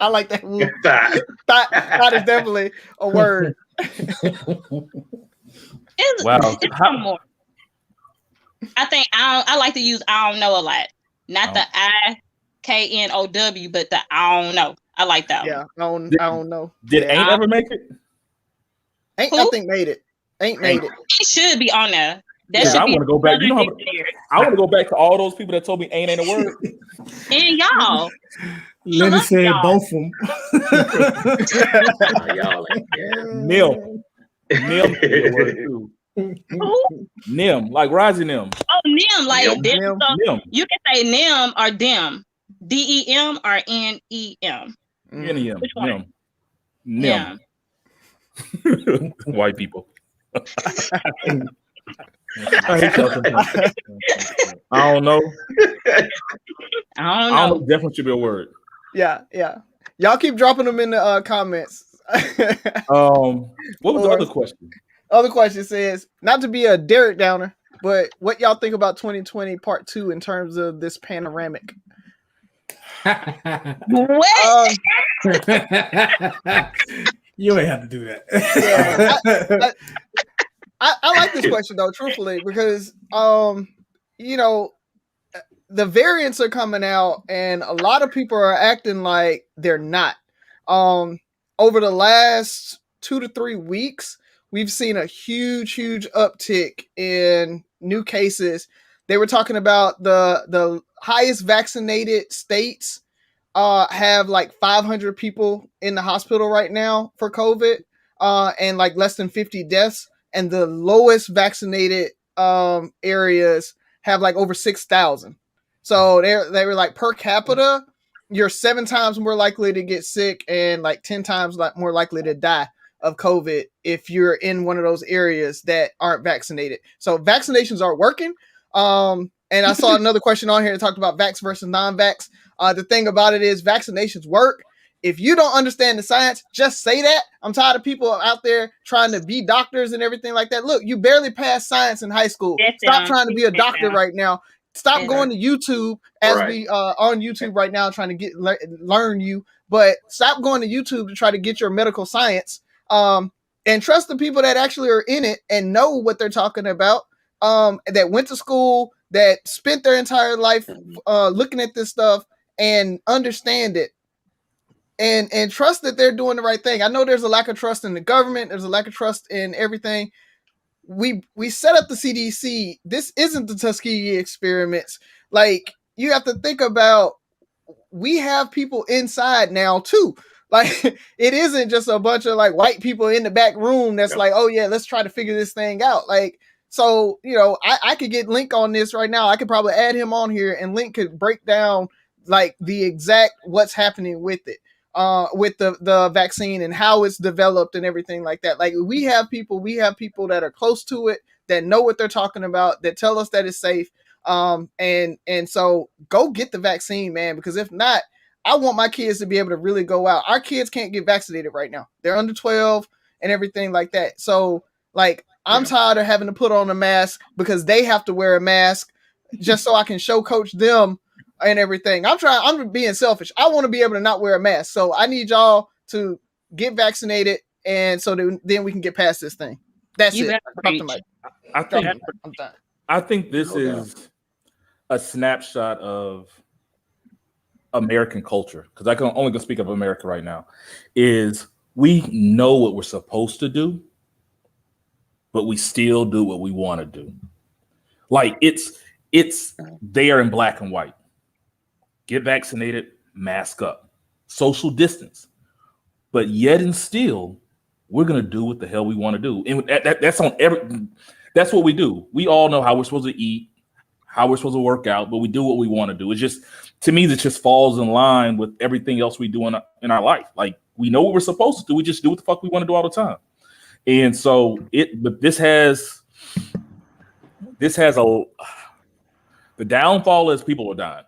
I like that word.
Thought.
Thought is definitely a word.
Wow.
It's some more. I think I like to use I don't know a lot. Not the IKNOW, but the I don't know. I like that
Yeah,
one.
I don't know.
Did
Yeah.
Ain't ever make it?
Ain't
Who?
I think made it. Ain't made it.
It should be on there. That
Yeah.
should
I
be
want to go back. You know,
dictionary.
I want to go back to all those people that told me ain't a word.
And y'all.
Lenny
love
said
y'all.
both of them.
Y'all like, yeah.
Nim. Nim is a word too.
Who?
Nim, like Rozzy Nim.
Oh, Nim, like
Nim.
them.
Nim.
So
Nim.
you can say Nim or Dem. DEM or NEM.
Nim.
Which one?
Nim. White people. I hate y'all sometimes. I don't know.
I don't
I
know.
don't know. Definitely should be a word.
Yeah. Y'all keep dropping them in the comments.
What was the
Or-
other question?
Other question says, not to be a Derek Downer, but what y'all think about 2020 Part 2 in terms of this panoramic?
What?
You ain't have to do that.
Yeah, I like this question though, truthfully, because you know, the variants are coming out and a lot of people are acting like they're not. Over the last 2 to 3 weeks, we've seen a huge uptick in new cases. They were talking about the highest vaccinated states have like 500 people in the hospital right now for COVID, and like less than 50 deaths. And the lowest vaccinated areas have like over 6,000. So they were like per capita, you're 7 times more likely to get sick and like 10 times more likely to die of COVID if you're in one of those areas that aren't vaccinated. So vaccinations are working. And I saw another question on here that talked about vax versus non-vax. The thing about it is vaccinations work. If you don't understand the science, just say that. I'm tired of people out there trying to be doctors and everything like that. Look, you barely passed science in high school. Stop trying to be a doctor right now. Stop going to YouTube as we on YouTube right now trying to learn you. But stop going to YouTube to try to get your medical science. And trust the people that actually are in it and know what they're talking about. That went to school, that spent their entire life looking at this stuff and understand it. And trust that they're doing the right thing. I know there's a lack of trust in the government. There's a lack of trust in everything. We set up the CDC. This isn't the Tuskegee experiments. Like, you have to think about, we have people inside now too. Like, it isn't just a bunch of like white people in the back room that's like, oh yeah, let's try to figure this thing out. Like, so, you know, I could get Link on this right now. I could probably add him on here and Link could break down like the exact what's happening with it. With the vaccine and how it's developed and everything like that. Like, we have people that are close to it, that know what they're talking about, that tell us that it's safe. And so go get the vaccine, man, because if not, I want my kids to be able to really go out. Our kids can't get vaccinated right now. They're under 12 and everything like that. So like, I'm tired of having to put on a mask because they have to wear a mask just so I can show coach them and everything. I'm being selfish. I want to be able to not wear a mask. So I need y'all to get vaccinated, and so then we can get past this thing. That's
You
it.
I think this is a snapshot of American culture, because I can only go speak of America right now. Is we know what we're supposed to do, but we still do what we want to do. Like, it's there in black and white. Get vaccinated, mask up, social distance. But yet and still, we're going to do what the hell we want to do. And that's what we do. We all know how we're supposed to eat, how we're supposed to work out, but we do what we want to do. It's just, to me, that just falls in line with everything else we do in our life. Like, we know what we're supposed to do. We just do what the fuck we want to do all the time. And so but this has the downfall is people are dying.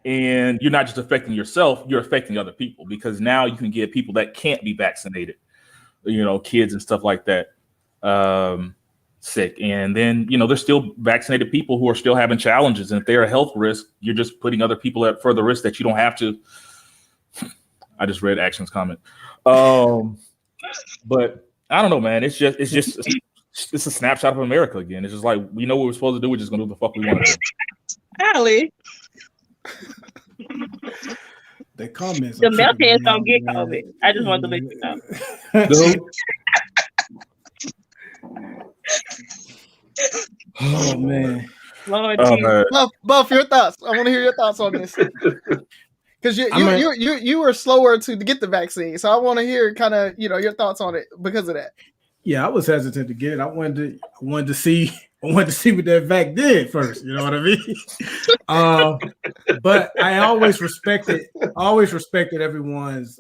And you're not just affecting yourself, you're affecting other people, because now you can get people that can't be vaccinated, you know, kids and stuff like that. sick. And then, there's still vaccinated people who are still having challenges. And if they're a health risk, you're just putting other people at further risk that you don't have to. I just read Action's comment. But I don't know, man. It's a snapshot of America again. It's just like, we know what we're supposed to do. We're just going to do what the fuck we want to do.
Allie.
The comments.
The meltheads don't get COVID. I just want to let you know.
Oh man.
Lord Jesus.
Buff, your thoughts. I want to hear your thoughts on this. Because you were slower to get the vaccine, so I want to hear kind of your thoughts on it because of that.
Yeah, I was hesitant to get it. I wanted to see what that vac did first. You know what I mean? But I always respected everyone's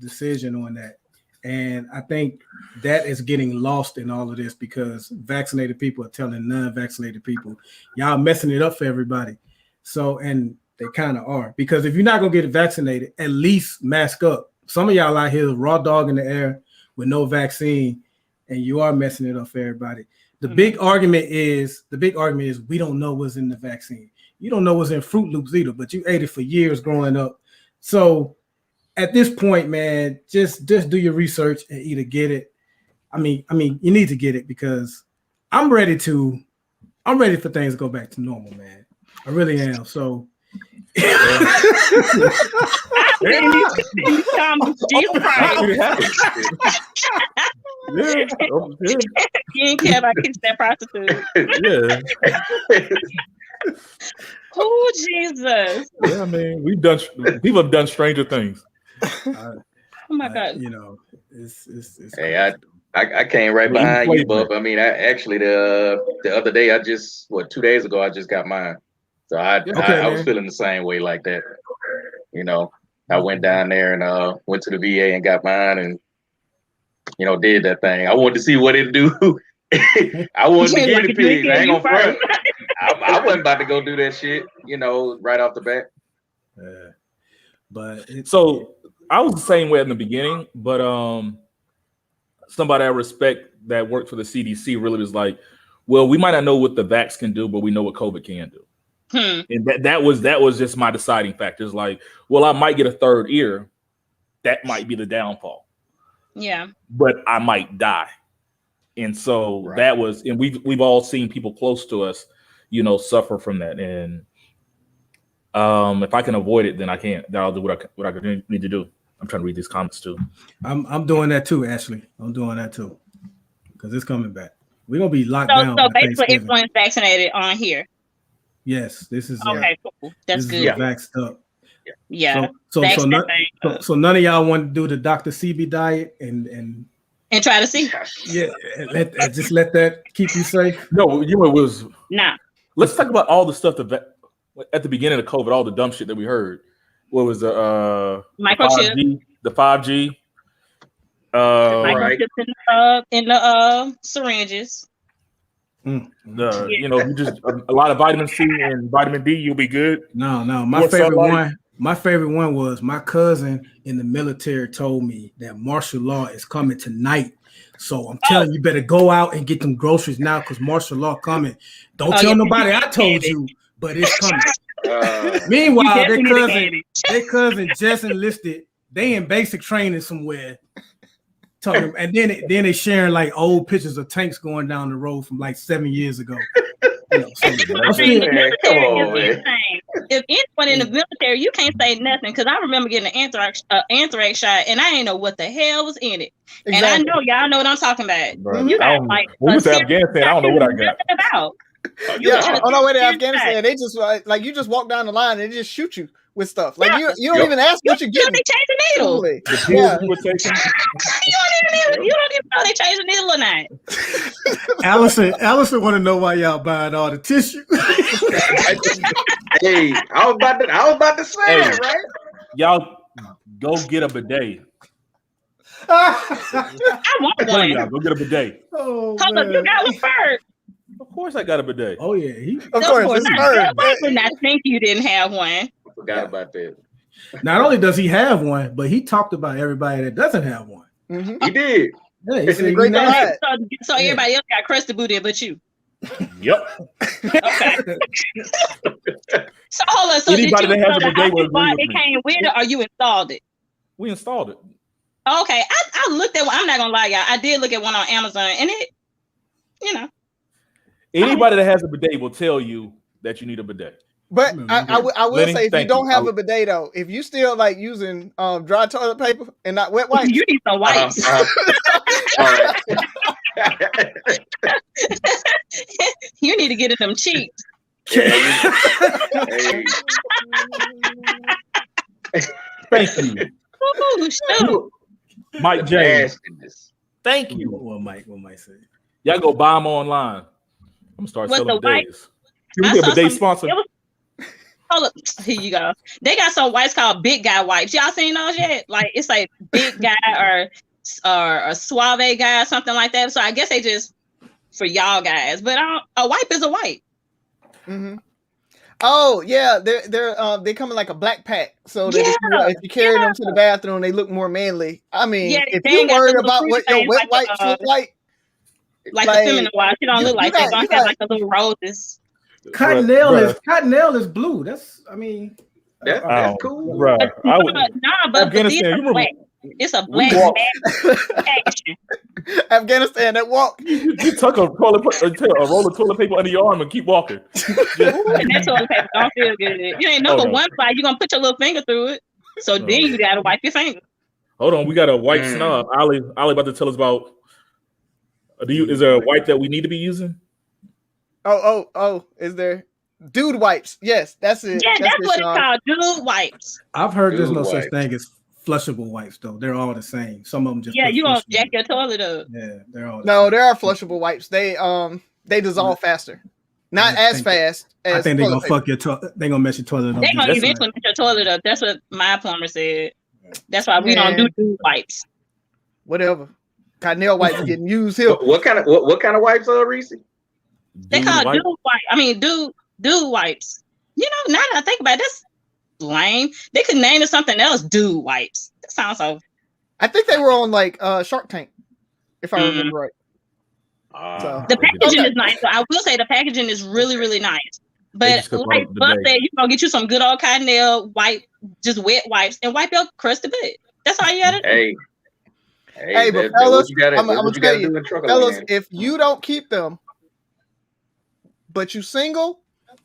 decision on that, and I think that is getting lost in all of this because vaccinated people are telling non-vaccinated people, y'all messing it up for everybody. So, and they kind of are, because if you're not gonna get vaccinated, at least mask up. Some of y'all out here raw dog in the air with no vaccine, and you are messing it up for everybody. The big argument is we don't know what's in the vaccine. You don't know what's in Fruit Loops either, but you ate it for years growing up. So at this point, man, just do your research and either get it. I mean, you need to get it because I'm ready for things to go back to normal, man. I really am. So
You didn't care about kissing that prostitute.
Yeah.
Oh, Jesus.
Yeah, I mean, people have done stranger things.
Oh my God.
It's
hey, I came right behind you, Bub. I mean, the other day, 2 days ago, I just got mine. So I was feeling the same way like that. I went down there and went to the VA and got mine and, did that thing. I wanted to see what it'd do. I wanted to get the pigs. I ain't gonna front. I wasn't about to go do that shit, right off the bat.
But
so I was the same way in the beginning, but somebody I respect that worked for the CDC really was like, well, we might not know what the vax can do, but we know what COVID can do. And that was just my deciding factor. It's like, well, I might get a third ear. That might be the downfall.
Yeah. But
I might die. And so that was, and we've all seen people close to us, suffer from that. And if I can avoid it, then I can't. Then I'll do what I need to do. I'm trying to read these comments too.
I'm doing that too, Ashley. I'm doing that too because it's coming back. We're gonna be locked down.
So basically, everyone's vaccinated on here.
Yes, this is
okay. Cool. That's good.
Vaxxed up.
Yeah.
So none of y'all want to do the Dr. CB diet and
try to see.
Yeah, just let that keep you safe.
No, it was.
Nah.
Let's talk about all the stuff that at the beginning of COVID, all the dumb shit that we heard. What was the
microchip?
The 5G.
Microchips in the syringes.
You just a lot of vitamin C and vitamin D, you'll be good.
No, my favorite one was my cousin in the military told me that martial law is coming tonight. So I'm telling you, better go out and get them groceries now because martial law coming. Don't tell nobody I told you, but it's coming. Meanwhile, their cousin just enlisted. They in basic training somewhere. Talking, and then they sharing like old pictures of tanks going down the road from like 7 years ago.
If anyone in the military, you can't say nothing because I remember getting an anthrax shot and I didn't know what the hell was in it. Exactly. And I know y'all know what I'm talking about.
Right. You got like when we to Afghanistan, I don't know what I got.
About. On our way to Afghanistan, they just like you just walk down the line and they just shoot you with stuff. Like you don't even ask what you're getting.
They change the needle.
You don't
even know they change the needle or not.
Allison want to know why y'all buying all the tissue.
Hey, I was about to say it, right?
Y'all go get a bidet.
I want one.
Y'all go get a bidet.
Oh,
hold up, you got one first.
Of course, I got a bidet.
Oh yeah,
of course.
I did not think you didn't have one.
I forgot about that.
Not only does he have one, but he talked about everybody that doesn't have one.
Mm-hmm. He did.
Yeah, he
It's
said
a
you
great
nasty.
hide.
So everybody else got crusted booty, but you.
Yep.
Okay. So hold on. So
Anybody
did you
that has a
the
bidet
house
will
you
agree
bought
with
it
me.
came with it, or you installed it?
We installed it.
Okay, I looked at one. I'm not gonna lie, y'all. I did look at one on Amazon, and it, you know.
Anybody that has a bidet will tell you that you need a bidet.
But I will
Lenny,
say, if you
thank
don't
you.
have a bidet though, if you still like using dry toilet paper and not wet wipes,
You need some wipes.
All right.
You need to get in them cheeks.
Yeah, hey.
Thank you.
Ooh, shoot.
Mike James.
Nastiness.
Thank you.
What Mike say?
Y'all go buy them online. I'm gonna start
With
selling
the white-
bidets. Can we
I
get a
saw
bidet
some-
sponsor?
it was- Hold up. Here you go. They got some wipes called big guy wipes. Y'all seen those yet? Like it's like big guy or a suave guy or something like that. So I guess they just for y'all guys. But a wipe is a wipe.
Mm-hmm. Oh yeah, they come in like a black pack, so that if you carry them to the bathroom, they look more manly. I mean, if you worried about what your wet wipes look like
the feminine wipes, you don't look like that. Don't have like the little roses.
Cottonelle is blue. That's
that's cool,
bro.
But these are black. It's a black action.
Afghanistan, that walk.
You tuck a roll of toilet paper under your arm and keep walking.
And that toilet paper don't feel good. You ain't number one side. You're gonna put your little finger through it. So then you gotta wipe your finger.
Hold on, we got a wipe snob. Ali about to tell us about. Is there a wipe that we need to be using?
Oh, is there dude wipes? Yes, that's it.
Yeah, that's what it's called, dude wipes.
I've heard there's no such thing as flushable wipes though. They're all the same. Some of them just
you gonna jack your toilet up.
Yeah, they're all
there are flushable wipes. They dissolve faster. Not as fast as
I think they're gonna fuck your toilet. They're gonna mess your toilet up.
They're gonna eventually mess your toilet up. That's what my plumber said. That's why we don't do dude wipes.
Whatever. Cottonelle wipes getting used here.
What kind of wipes are Reese?
They call dude wipe. I mean, dude wipes. You know, now that I think about it, that's lame. They could name it something else. Dude wipes. That sounds so.
I think they were on like Shark Tank, if I remember right.
So. The packaging is nice. So I will say the packaging is really, really nice. But like Buff said, you're gonna get you some good old Cottonelle wipe, just wet wipes, and wipe your crusty butt. That's all you gotta do.
Hey, but fellas, I'm gonna tell you, fellas, if you don't keep them, but you single,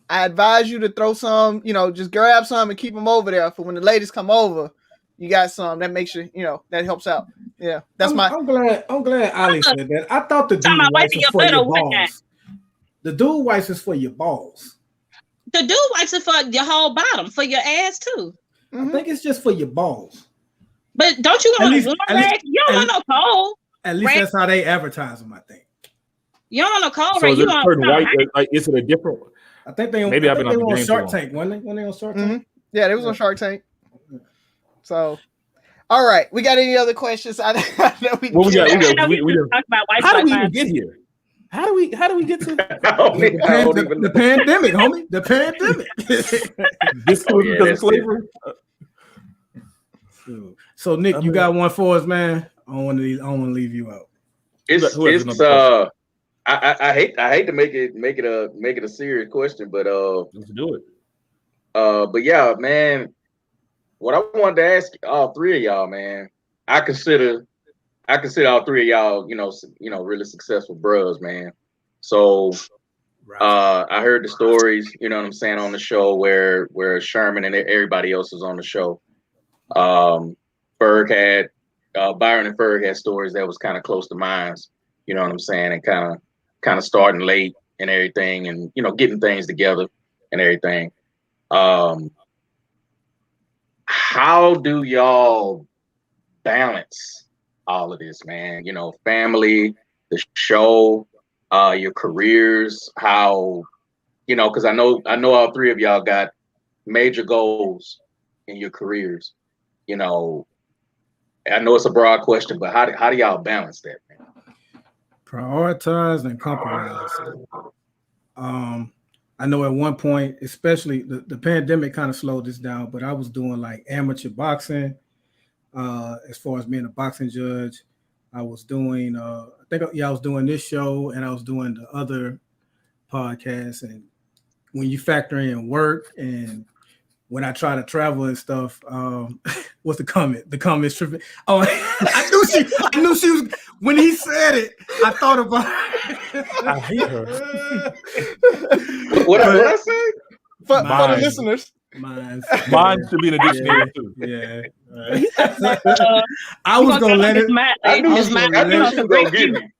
I advise you to throw some, just grab some and keep them over there for when the ladies come over. You got some that makes you, that helps out. Yeah, that's
I'm glad Ali said that. I thought the dude wipes is for your balls. The dude wipes is for your balls.
The dude wipes is for your whole bottom, for your ass too.
I think it's just for your balls.
But don't you want warm rags? You don't want no cold.
At least that's how they advertise them, I think.
You don't want no cold
rag. So is it a certain white? Like, is it a different?
I think they
maybe I've been
on Shark Tank. When they on Shark Tank?
Yeah, they was on Shark Tank. So, all right, we got any other questions? I know we
didn't talk about white. How did we even get here? How do we get to
the pandemic, homie? The pandemic.
This was because of slavery.
So Nick, you got one for us, man. I don't want to leave you out.
I hate to make it a serious question, but
let's do it.
But yeah, man, what I wanted to ask all three of y'all, man, I consider all three of y'all, really successful bros, man. So I heard the stories, you know what I'm saying, on the show where Sherman and everybody else was on the show. Ferg had Byron and Ferg had stories that was kind of close to mine, you know what I'm saying, and kind of starting late and everything, and getting things together and everything. How do y'all balance all of this, man? Family, the show, your careers, how, because I know all three of y'all got major goals in your careers. I know it's a broad question, but how do y'all balance that, man?
Prioritize and compromise. I know at one point, especially the pandemic kind of slowed this down, but I was doing like amateur boxing, as far as being a boxing judge. I was doing I was doing this show and I was doing the other podcast. And when you factor in work and when I try to travel and stuff, what's the comment? The comment's tripping. Oh, I knew she was when he said it. I thought about it.
I hate her.
What I say?
For the listeners.
Mine
should be in the dictionary too.
Yeah. I was gonna let it.
I knew she was gonna get me.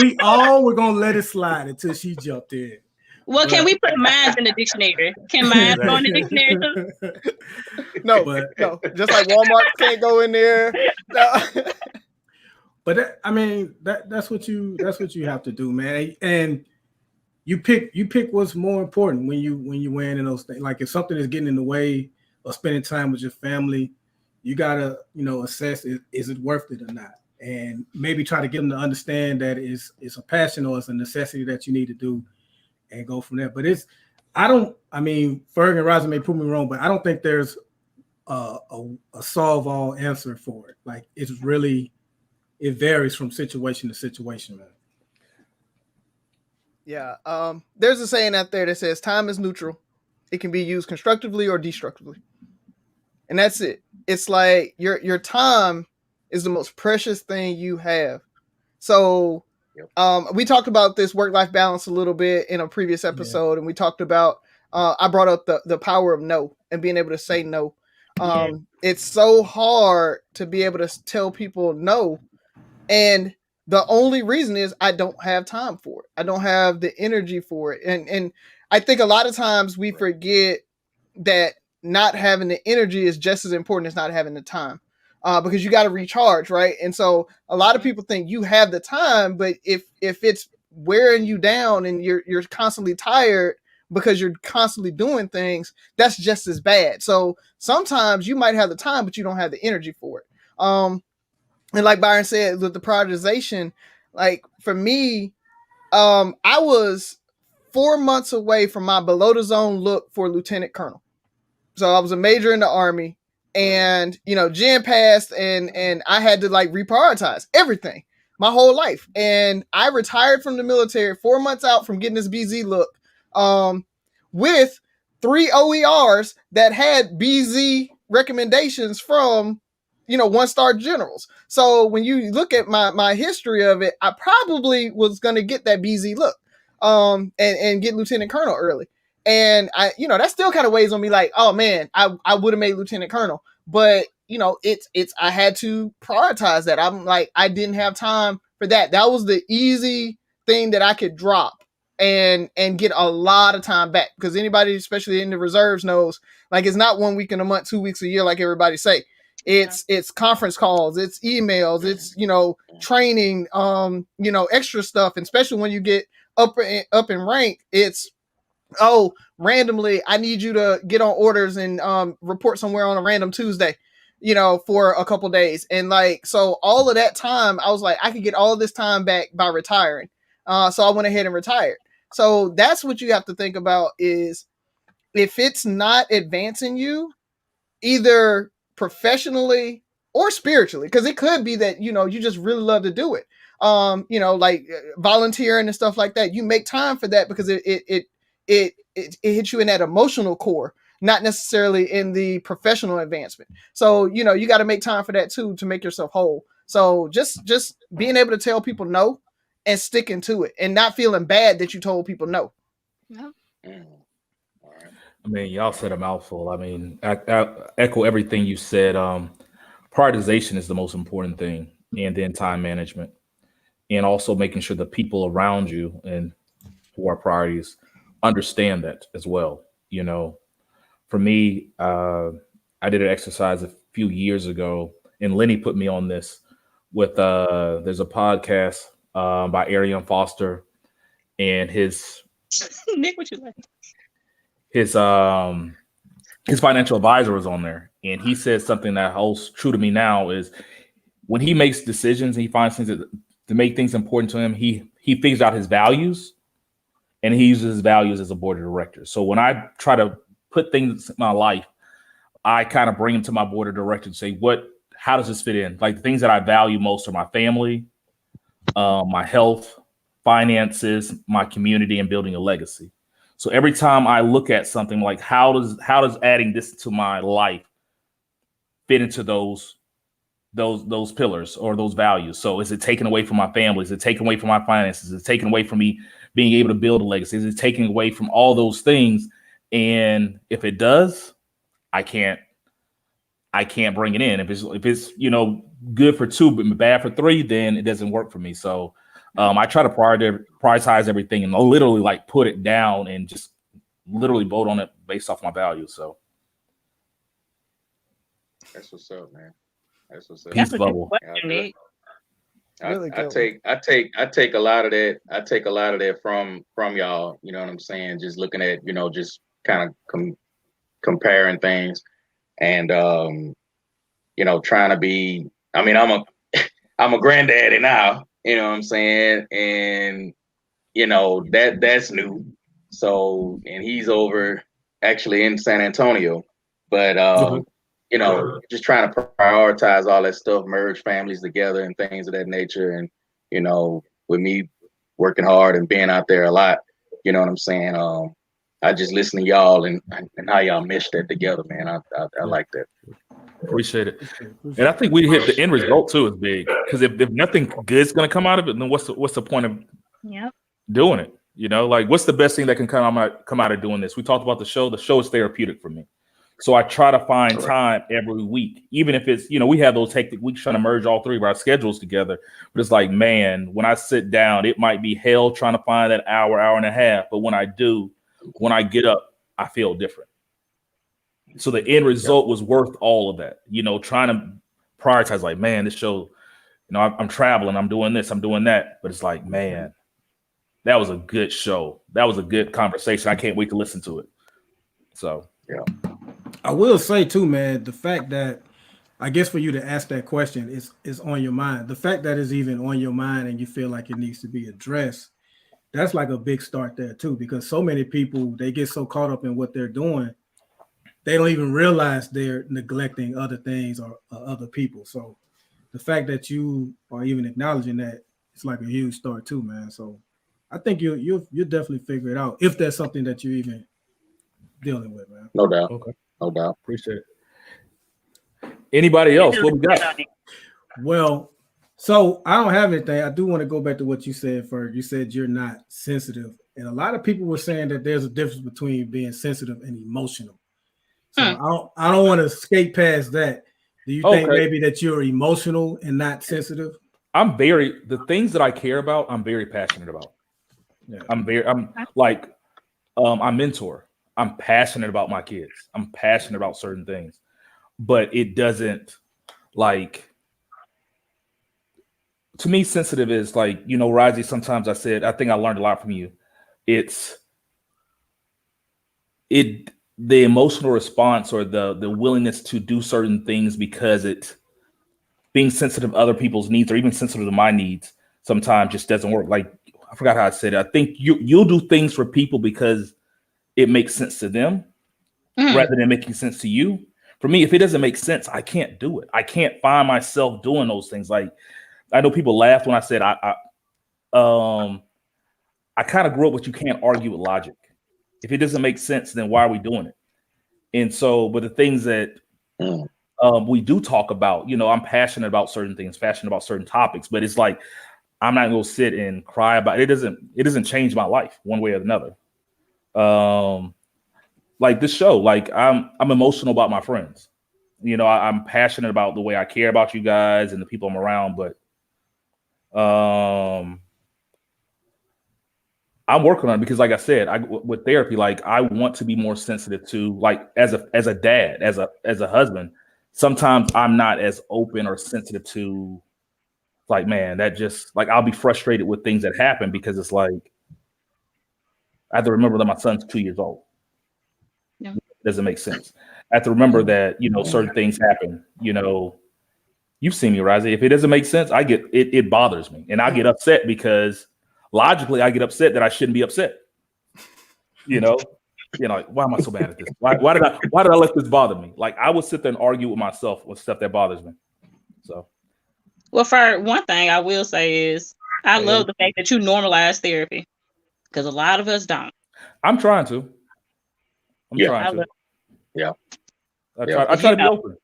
We all were gonna let it slide until she jumped in.
Well, can we put mines in the dictionary? Can mines go in the dictionary too?
No, just like Walmart can't go in there. No.
But that's what you have to do, man. And you pick what's more important when you win in those things. Like if something is getting in the way of spending time with your family, you gotta assess is it worth it or not, and maybe try to get them to understand that it's a passion or it's a necessity that you need to do, and go from there. But Ferg and Roger may prove me wrong, but I don't think there's a solve all answer for it. Like it varies from situation to situation, man.
Yeah. There's a saying out there that says time is neutral. It can be used constructively or destructively. And that's it. It's like your time is the most precious thing you have. So we talked about this work-life balance a little bit in a previous episode, and we talked about I brought up the power of no and being able to say no. It's so hard to be able to tell people no, and the only reason is I don't have time for it. I don't have the energy for it, and I think a lot of times we forget that not having the energy is just as important as not having the time. Because you got to recharge, right? And so a lot of people think you have the time, but if it's wearing you down and you're constantly tired because you're constantly doing things, that's just as bad. So sometimes you might have the time, but you don't have the energy for it. And like Byron said, with the prioritization, like for me, I was 4 months away from my below the zone look for lieutenant colonel. So I was a major in the Army. And Jen passed, and I had to like reprioritize everything my whole life. And I retired from the military 4 months out from getting this BZ look, with 3 OERs that had BZ recommendations from 1-star generals. So when you look at my history of it, I probably was going to get that BZ look, and get lieutenant colonel early. And I, that still kind of weighs on me like, oh man, I would have made lieutenant colonel, but I had to prioritize that. I'm like, I didn't have time for that. That was the easy thing that I could drop and get a lot of time back, because anybody, especially in the reserves, knows like it's not 1 week in a month, 2 weeks a year, like everybody say. It's conference calls, it's emails, it's training, extra stuff, and especially when you get up in rank, it's randomly, I need you to get on orders and report somewhere on a random Tuesday, for a couple days. And like, so all of that time, I was like, I could get all of this time back by retiring. So I went ahead and retired. So that's what you have to think about, is if it's not advancing you, either professionally or spiritually, because it could be that, you just really love to do it. Like volunteering and stuff like that. You make time for that because it hits you in that emotional core, not necessarily in the professional advancement. So, you got to make time for that too, to make yourself whole. So just being able to tell people no and sticking to it and not feeling bad that you told people no.
No.
I mean, y'all said a mouthful. I mean, I echo everything you said. Prioritization is the most important thing, and then time management, and also making sure the people around you and who are priorities understand that as well. For me, I did an exercise a few years ago, and Lenny put me on this with there's a podcast by Arian Foster, and his
Nick, what you like?
His financial advisor was on there, and he said something that holds true to me now, is when he makes decisions, he finds things to make things important to him, he figures out his values, and he uses his values as a board of directors. So when I try to put things in my life, I kind of bring them to my board of directors and say, how does this fit in? Like the things that I value most are my family, my health, finances, my community, and building a legacy. So every time I look at something like how does adding this to my life fit into those pillars or those values? So is it taken away from my family? Is it taken away from my finances? Is it taken away from me being able to build a legacy? Is it taken away from all those things? And if it does, I can't bring it in. If it's good for 2 but bad for 3, then it doesn't work for me. So I try to prioritize everything and literally like put it down and just literally vote on it based off my values. So
that's what's up, man. That's what's up.
Peace bubble.
I take a lot of that. I take a lot of that from y'all. You know what I'm saying? Just looking at, just kind of comparing things and trying to be. I mean, I'm a granddaddy now. You know what I'm saying? And that's new. So, and he's over actually in San Antonio, but just trying to prioritize all that stuff, merge families together and things of that nature. And, with me working hard and being out there a lot, you know what I'm saying? I just listen to y'all and how y'all mesh that together, man. I like that.
Appreciate it. And I think we hit the end result too is big. Because if nothing good's gonna come out of it, then what's the point of doing it? Like what's the best thing that can come out of doing this? We talked about the show. The show is therapeutic for me. So I try to find time every week, even if it's, we have those hectic weeks trying to merge all 3 of our schedules together. But it's like, man, when I sit down, it might be hell trying to find that hour and a half. But when I do, when I get up, I feel different. So the end result was worth all of that, trying to prioritize like, man, this show, I'm traveling, I'm doing this, I'm doing that. But it's like, man, that was a good show. That was a good conversation. I can't wait to listen to it. So, yeah.
I will say too, man, the fact that I guess for you to ask that question is on your mind. The fact that it's even on your mind and you feel like it needs to be addressed, that's like a big start there too, because so many people, they get so caught up in what they're doing, they don't even realize they're neglecting other things or other people. So the fact that you are even acknowledging that, it's like a huge start too, man. So I think you'll definitely figure it out if there's something that you're even dealing with, man.
No doubt.
Okay.
No doubt.
Appreciate it. Anybody else? What we got?
Well, so I don't have anything. I do want to go back to what you said first. You said you're not sensitive. And a lot of people were saying that there's a difference between being sensitive and emotional. So I don't want to skate past that. Do you think maybe that you're emotional and not sensitive?
The things that I care about, I'm very passionate about. Yeah. I'm mentor. I'm passionate about my kids. I'm passionate about certain things, but it doesn't to me, sensitive is like, Razi, sometimes I think I learned a lot from you. The emotional response or the willingness to do certain things because being sensitive to other people's needs or even sensitive to my needs sometimes just doesn't work. Like, I forgot how I said it. I think you'll do things for people because it makes sense to them rather than making sense to you. For me, if it doesn't make sense, I can't do it. I can't find myself doing those things. Like, I know people laughed when I said I kind of grew up with you can't argue with logic. If it doesn't make sense, then why are we doing it? And so, but the things that we do talk about, I'm passionate about certain things, passionate about certain topics, but it's like I'm not going to sit and cry about it. It doesn't change my life one way or another. Like this show, like I'm emotional about my friends. I'm passionate about the way I care about you guys and the people I'm around, but I'm working on it because, like I said, with therapy, like I want to be more sensitive to, like, as a dad, as a husband. Sometimes I'm not as open or sensitive to, like, man, that just like I'll be frustrated with things that happen because it's like I have to remember that my son's 2 years old.
Yeah.
It doesn't make sense. I have to remember that certain things happen. You've seen me, Razi. If it doesn't make sense, it bothers me, and I get upset because. Logically, I get upset that I shouldn't be upset. Like, why am I so mad at this? Why did I let this bother me? Like, I would sit there and argue with myself with stuff that bothers me. So,
Well, for one thing, I will say is I love the fact that you normalize therapy because a lot of us don't.
I'm trying to. I'm trying
I
to.
love,
Yeah.
I try to be open.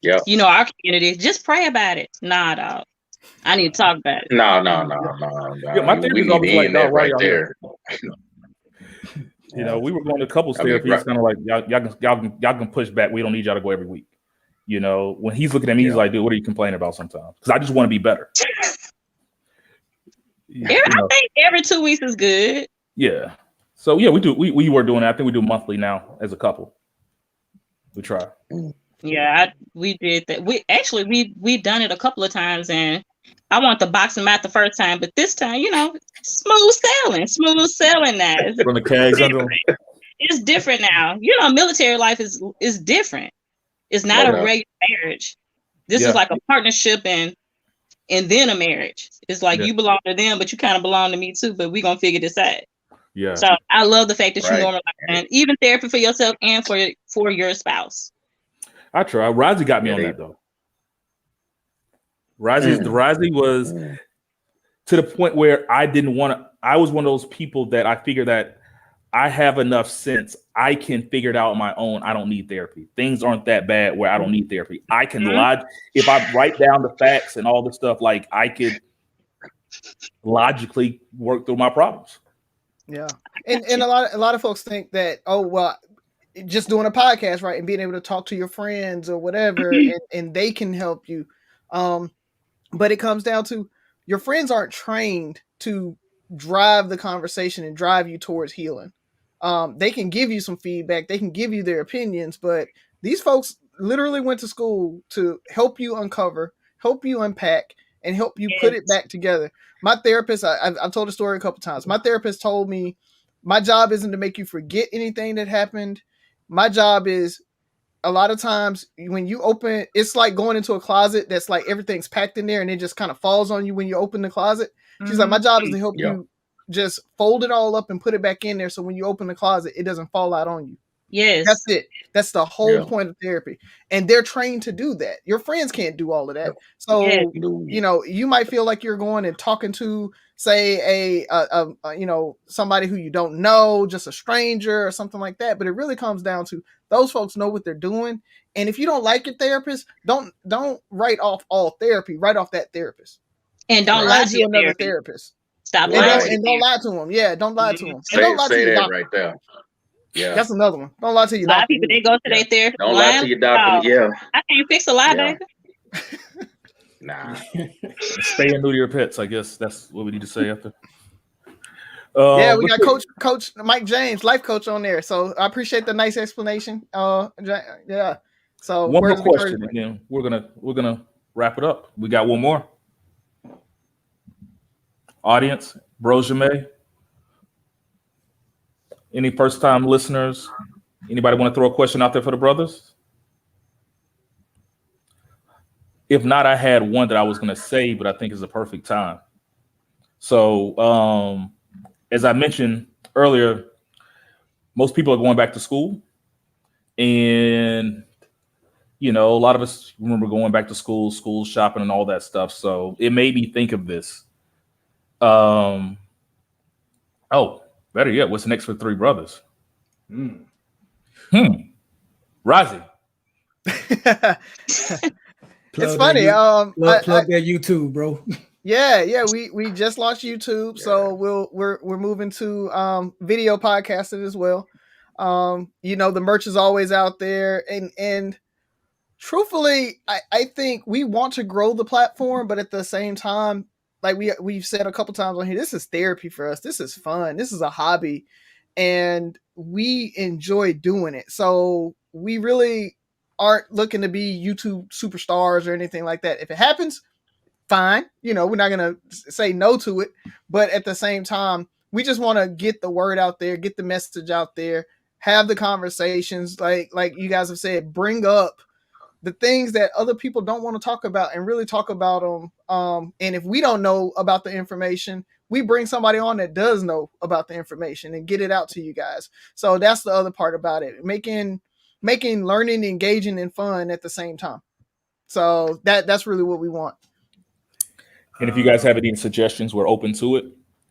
Yeah.
you know, our community, just pray about it. Nah, dog. I need to talk about it.
No.
Yeah, my
We
therapist
need
always
to
like,
end
dog,
that
why
right
y'all here?
there.
You know, we were going to couples
I mean,
therapy. It's kind of like y'all can push back. We don't need y'all to go every week. You know, when he's looking at me, he's like, dude, what are you complaining about sometimes? Because I just want to be better.
I think every 2 weeks is good.
Yeah. So yeah, we do. We were doing that. I think we do monthly now as a couple. We try.
Yeah, we did that. We done it a couple of times, and I want to box him out the first time, but this time, you know, smooth sailing now.
Run the kegs under him.
It's different now. You know, military life is different. It's not a regular marriage. This is like a partnership and then a marriage. It's like you belong to them, but you kind of belong to me too. But we're gonna figure this out.
Yeah.
So I love the fact that you normalize and even therapy for yourself and for your spouse.
I try. Razi got me on that though. Razi was to the point where I didn't want to. I was one of those people that I figured that I have enough sense. I can figure it out on my own. I don't need therapy. Things aren't that bad where I don't need therapy. I can if I write down the facts and all the stuff, like I could logically work through my problems.
Yeah. And a lot of folks think that, oh, well, just doing a podcast, right, and being able to talk to your friends or whatever, and they can help you. But it comes down to your friends aren't trained to drive the conversation and drive you towards healing. They can give you some feedback, they can give you their opinions, but these folks literally went to school to help you uncover, help you unpack, and help you put it back together. My therapist, I've told the story a couple times. My therapist told me my job isn't to make you forget anything that happened. My job is, a lot of times when you open, it's like going into a closet that's like everything's packed in there and it just kind of falls on you when you open the closet. She's like, my job is to help you just fold it all up and put it back in there, so when you open the closet, it doesn't fall out on you.
Yes.
That's it. That's the whole point of therapy. And they're trained to do that. Your friends can't do all of that. So, you know, you might feel like you're going and talking to, say, a you know, somebody who you don't know, just a stranger or something like that. But it really comes down to those folks know what they're doing. And if you don't like your therapist, don't write off all therapy. Write off that therapist.
And don't lie to
another therapist.
Stop
lying. And don't lie to them. Yeah, don't lie to them. And don't lie to your doctor.
Right there. Yeah,
that's another one. Don't lie to your
doctor. A lot of
people,
they go to their therapist.
Don't lie to your doctor. Yeah.
I can't fix a lie, baby.
Nah.
Stay and neuter your pets. I guess that's what we need to say after.
Yeah, we got Coach Mike James, life coach, on there. So I appreciate the nice explanation. Yeah. So
one more question, and then we're gonna wrap it up. We got one more. Audience, Bros Jamay. Any first time listeners? Anybody want to throw a question out there for the brothers? If not, I had one that I was going to say, but I think is a perfect time. So, as I mentioned earlier, most people are going back to school, and you know, a lot of us remember going back to school shopping, and all that stuff. So it made me think of this. Oh, better yet, what's next for three brothers? Razi.
It's funny.
Plug that YouTube, bro.
Yeah. We just launched YouTube, so we're moving to video podcasting as well. You know, the merch is always out there, and truthfully, I think we want to grow the platform, but at the same time, like we've said a couple times on here, this is therapy for us. This is fun. This is a hobby, and we enjoy doing it. So we really aren't looking to be YouTube superstars or anything like that. If it happens, fine. You know, we're not going to say no to it. But at the same time, we just want to get the word out there, get the message out there, have the conversations. Like you guys have said, bring up the things that other people don't want to talk about and really talk about them. And if we don't know about the information, we bring somebody on that does know about the information and get it out to you guys. So that's the other part about it. Making learning engaging and fun at the same time. So that's really what we want.
And if you guys have any suggestions, we're open to it.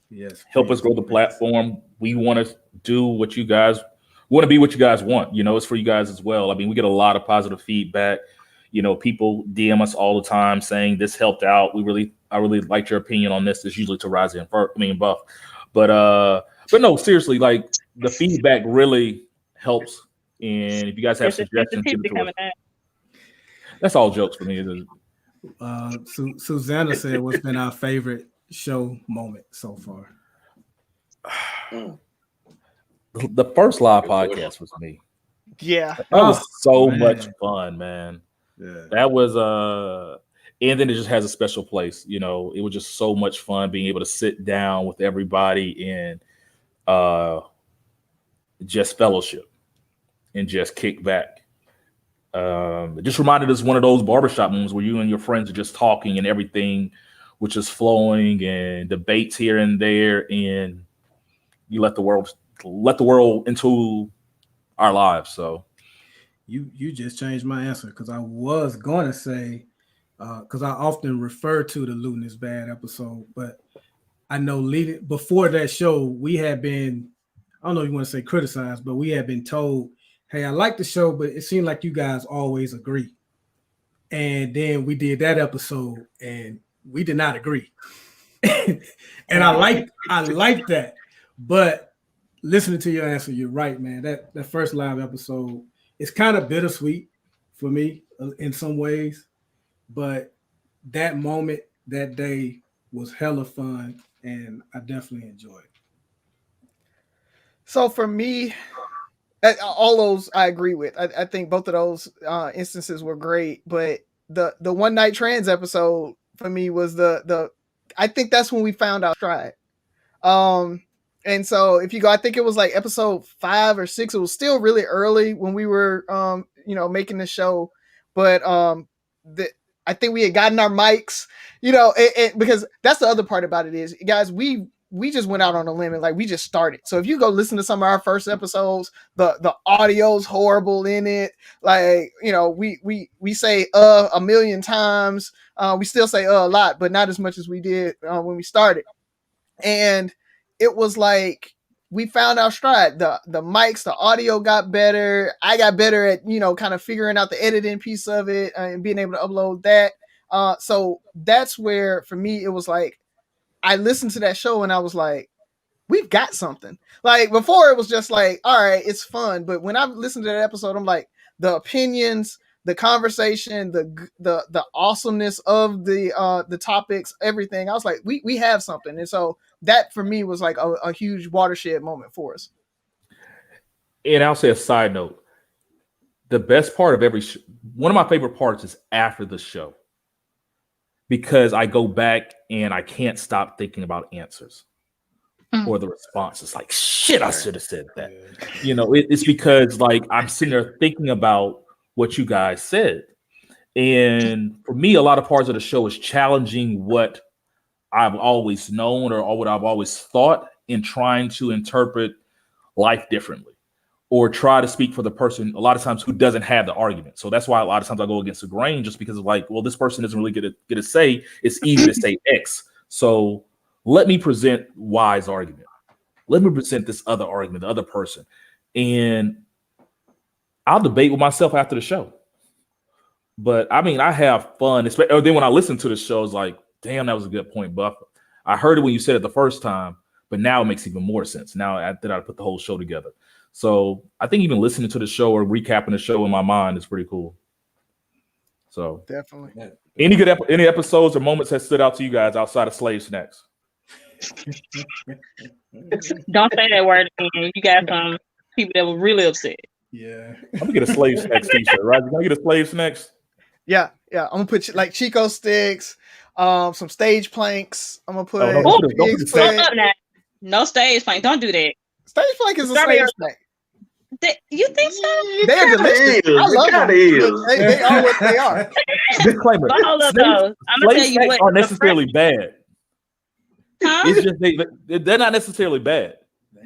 Yes.
Help us grow the platform. We want to do what you guys want to be, what you guys want. You know, it's for you guys as well. I mean, we get a lot of positive feedback. You know, people DM us all the time saying this helped out. I really liked your opinion on this. It's usually to Rise and Buff. But no, seriously, like the feedback really helps. And if you guys have suggestions, give it to us. That's all jokes for me.
Susanna said, "What's been our favorite show moment so far?"
The first live podcast was me.
Yeah,
that was so much fun, man.
Yeah,
that was and then it just has a special place. You know, it was just so much fun being able to sit down with everybody and just fellowship and just kick back. It just reminded us one of those barbershop moments where you and your friends are just talking and everything, which is flowing and debates here and there, and you let the world into our lives. So
you just changed my answer, because I was going to say, because I often refer to the Luton is Bad episode, but I know before that show, we had been, I don't know if you want to say criticized, but we had been told, hey, I like the show, but it seemed like you guys always agree. And then we did that episode and we did not agree. And I like that. But listening to your answer, you're right, man. That first live episode is kind of bittersweet for me in some ways. But that moment, that day was hella fun, and I definitely enjoyed it.
So for me, all those I agree with. I think both of those instances were great, but the One Night Trans episode for me was the I think that's when we found our stride. And so if you go, I think it was like episode 5 or 6. It was still really early when we were making the show, but I think we had gotten our mics, because that's the other part about it is, guys, we just went out on a limb and like we just started. So if you go listen to some of our first episodes, the audio's horrible in it. Like, we say a million times. We still say a lot, but not as much as we did when we started. And it was like we found our stride. The mics, the audio got better. I got better at, kind of figuring out the editing piece of it and being able to upload that. So that's where for me it was like I listened to that show and I was like, we've got something. Like before it was just like, all right, it's fun. But when I listened to that episode, I'm like, the opinions, the conversation, the awesomeness of the topics, everything. I was like, we have something. And so that for me was like a huge watershed moment for us.
And I'll say a side note. The best part of one of my favorite parts is after the show, because I go back and I can't stop thinking about answers or the responses. Like, shit, I should have said that. It's because like I'm sitting there thinking about what you guys said. And for me, a lot of parts of the show is challenging what I've always known or what I've always thought, and trying to interpret life differently or try to speak for the person a lot of times who doesn't have the argument. So that's why a lot of times I go against the grain, just because of like, well, this person doesn't really get a say. It's easy to say X. So let me present Y's argument. Let me present this other argument, the other person. And I'll debate with myself after the show. But I mean, I have fun. Then when I listen to the show, it's like, damn, that was a good point, Buff. I heard it when you said it the first time, but now it makes even more sense. Now that I put the whole show together. So I think even listening to the show or recapping the show in my mind is pretty cool. So
definitely.
Any episodes or moments that stood out to you guys outside of Slave Snacks?
Don't say that word again. You got some people that were really upset.
Yeah.
I'm gonna get a Slave Snacks t-shirt, right? You gonna get a Slave Snacks?
Yeah. I'm gonna put like Chico sticks, some stage planks. I'm gonna put
no stage plank. Don't do that.
Stage plank is a stage plank.
You think so?
They're delicious. I love them. They are what they are.
Disclaimer.
I'm gonna tell you what.
Aren't necessarily bad.
Huh?
It's just they're not necessarily bad.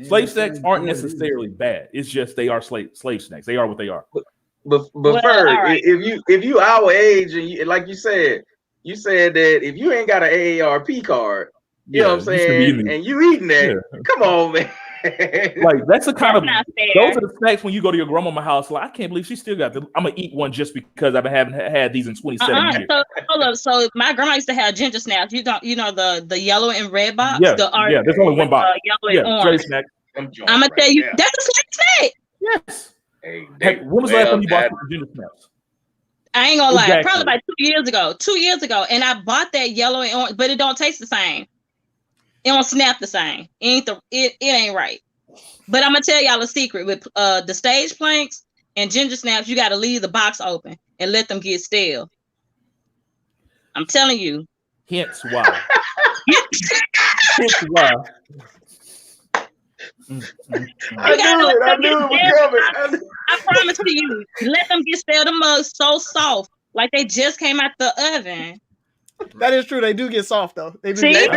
Slave snacks aren't necessarily bad. It's just they are slave snacks. They are what they are.
But Ferg, if you our age and you, like you said that if you ain't got an AARP card, you know what I'm saying, and you eating that, come on, man.
Like that's the kind of those are the snacks when you go to your grandmama's house. Like I can't believe she still got them. I'm gonna eat one just because I haven't had these in 27 years.
So hold up. So my grandma used to have ginger snaps. You know the yellow and red box.
There's only one box.
Yellow and orange. I'm gonna tell you, that's a snack.
Yes. Hey, when was the last time you bought ginger snaps?
I ain't gonna lie, probably like 2 years ago. 2 years ago, and I bought that yellow and orange, but it don't taste the same. It don't snap the same. It ain't right. But I'm gonna tell y'all a secret with the stage planks and ginger snaps. You got to leave the box open and let them get stale. I'm telling you.
Hence why. Hence why.
I knew it was coming.
I promise to you, let them get stale. The mugs so soft, like they just came out the oven.
That is true. They do get soft though. They do.
They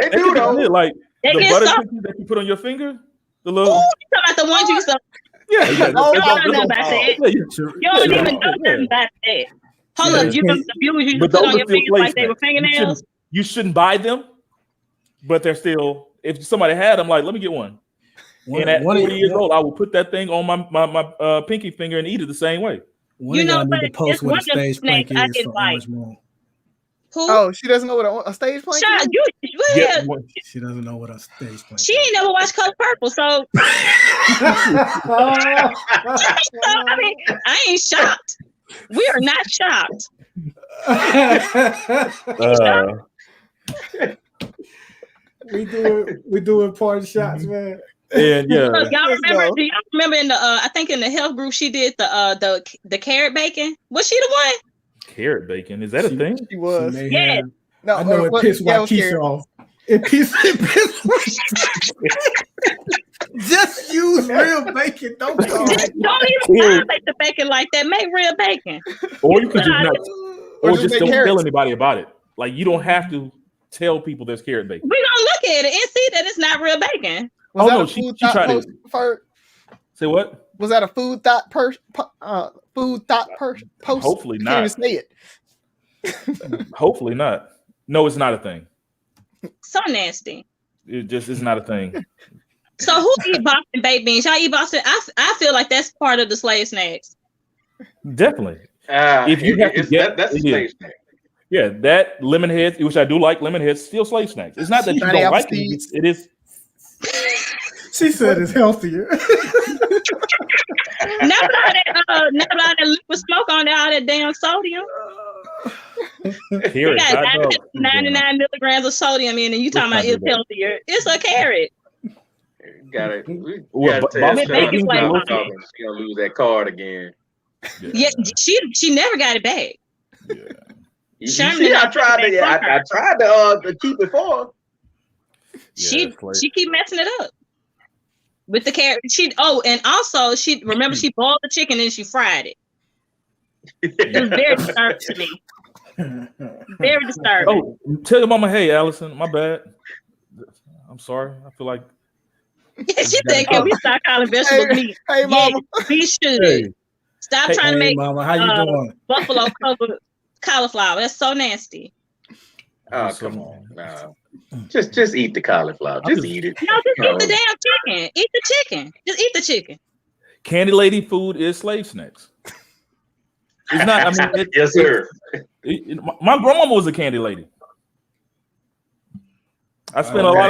do though.
Like
they
the
get
butter
soft.
cookies that you put on your finger. The little.
Ooh, you talking about the ones you used to?
Yeah.
You don't know about that. You don't even know nothing about that. Hold up, you remember the viewers you used to put on your fingers like they were fingernails?
You shouldn't buy them, but they're still. If somebody had them, like, let me get one. And at 40 years old, I will put that thing on my pinky finger and eat it the same way.
You know, need to post what a stage plank is for Orange Moon.
Who?
Oh, she doesn't know what a stage plank is?
She doesn't know what a stage plank is.
She ain't never watched Color Purple, so I mean, I ain't shocked. We are not shocked.
We do important shots, man.
And yeah,
so y'all remember? Do y'all remember in the I think in the health group she did the carrot bacon? Was she the one?
Carrot bacon, is that a thing?
She was.
Yeah.
No,
I know it pissed Waukesha off. It pissed. Just use real bacon. Don't even
make the bacon like that. Make real bacon.
Or you could just not, or just don't tell anybody about it. Like you don't have to tell people there's carrot bacon.
We gonna look at it and see that it's not real bacon.
Was that a food
she tried
post for?
Say what?
Was that a food thought post?
Hopefully not.
Can't even say
it. Hopefully not. No, it's not a thing.
So nasty.
It just is not a thing.
So who eat Boston baked beans? Y'all eat Boston? I feel like that's part of the slave snacks.
Definitely. If you have to get that's a slave snack. Yeah, that lemon heads, which I do like lemon heads, still slave snacks. It's not that you don't like it. It is.
She said it's healthier.
Not all that liquid smoke on there, all that damn sodium.
Carrot,
got 99 milligrams of sodium in, and you talking about it's healthier. It's a carrot.
Got it. She's gonna lose that card again.
Yeah, she never got it back.
Yeah. I tried to keep it for her.
She keep messing it up with the carrot. And also she boiled the chicken and she fried it. It was very disturbing to me. Very disturbing.
Oh, tell your mama, hey, Allison, my bad. I'm sorry. I feel like
she said, "Can we start calling vegetables meat?"
Hey, mama,
we should stop trying to make
mama. How you doing?
Buffalo covered cauliflower. That's so nasty.
Oh, come on. No. Just eat the cauliflower. Just eat it.
No, just eat the damn chicken. Eat the chicken. Just eat the chicken.
Candy lady food is slave snacks. It's not. I mean,
yes, sir.
My grandmama was a candy lady. I spent a lot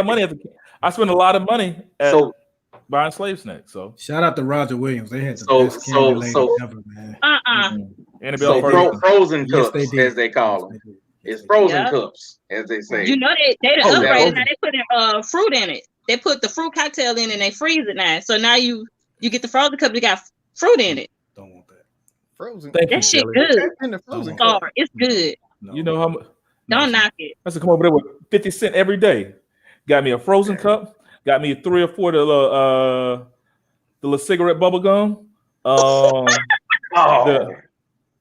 of money buying slave snacks. So
shout out to Roger Williams. They had the best candy lady ever,
man. Frozen cups, as they call them. It's frozen cups, as they say.
You know they upgraded now. They put in fruit in it. They put the fruit cocktail in and they freeze it now. So now you get the frozen cup. You got fruit in it.
Don't want that.
Frozen.
That shit good. It's good.
No. You know how much?
Don't knock it.
I should come over there with 50 cents every day. Got me a frozen cup. Got me 3 or 4 the little cigarette bubble gum.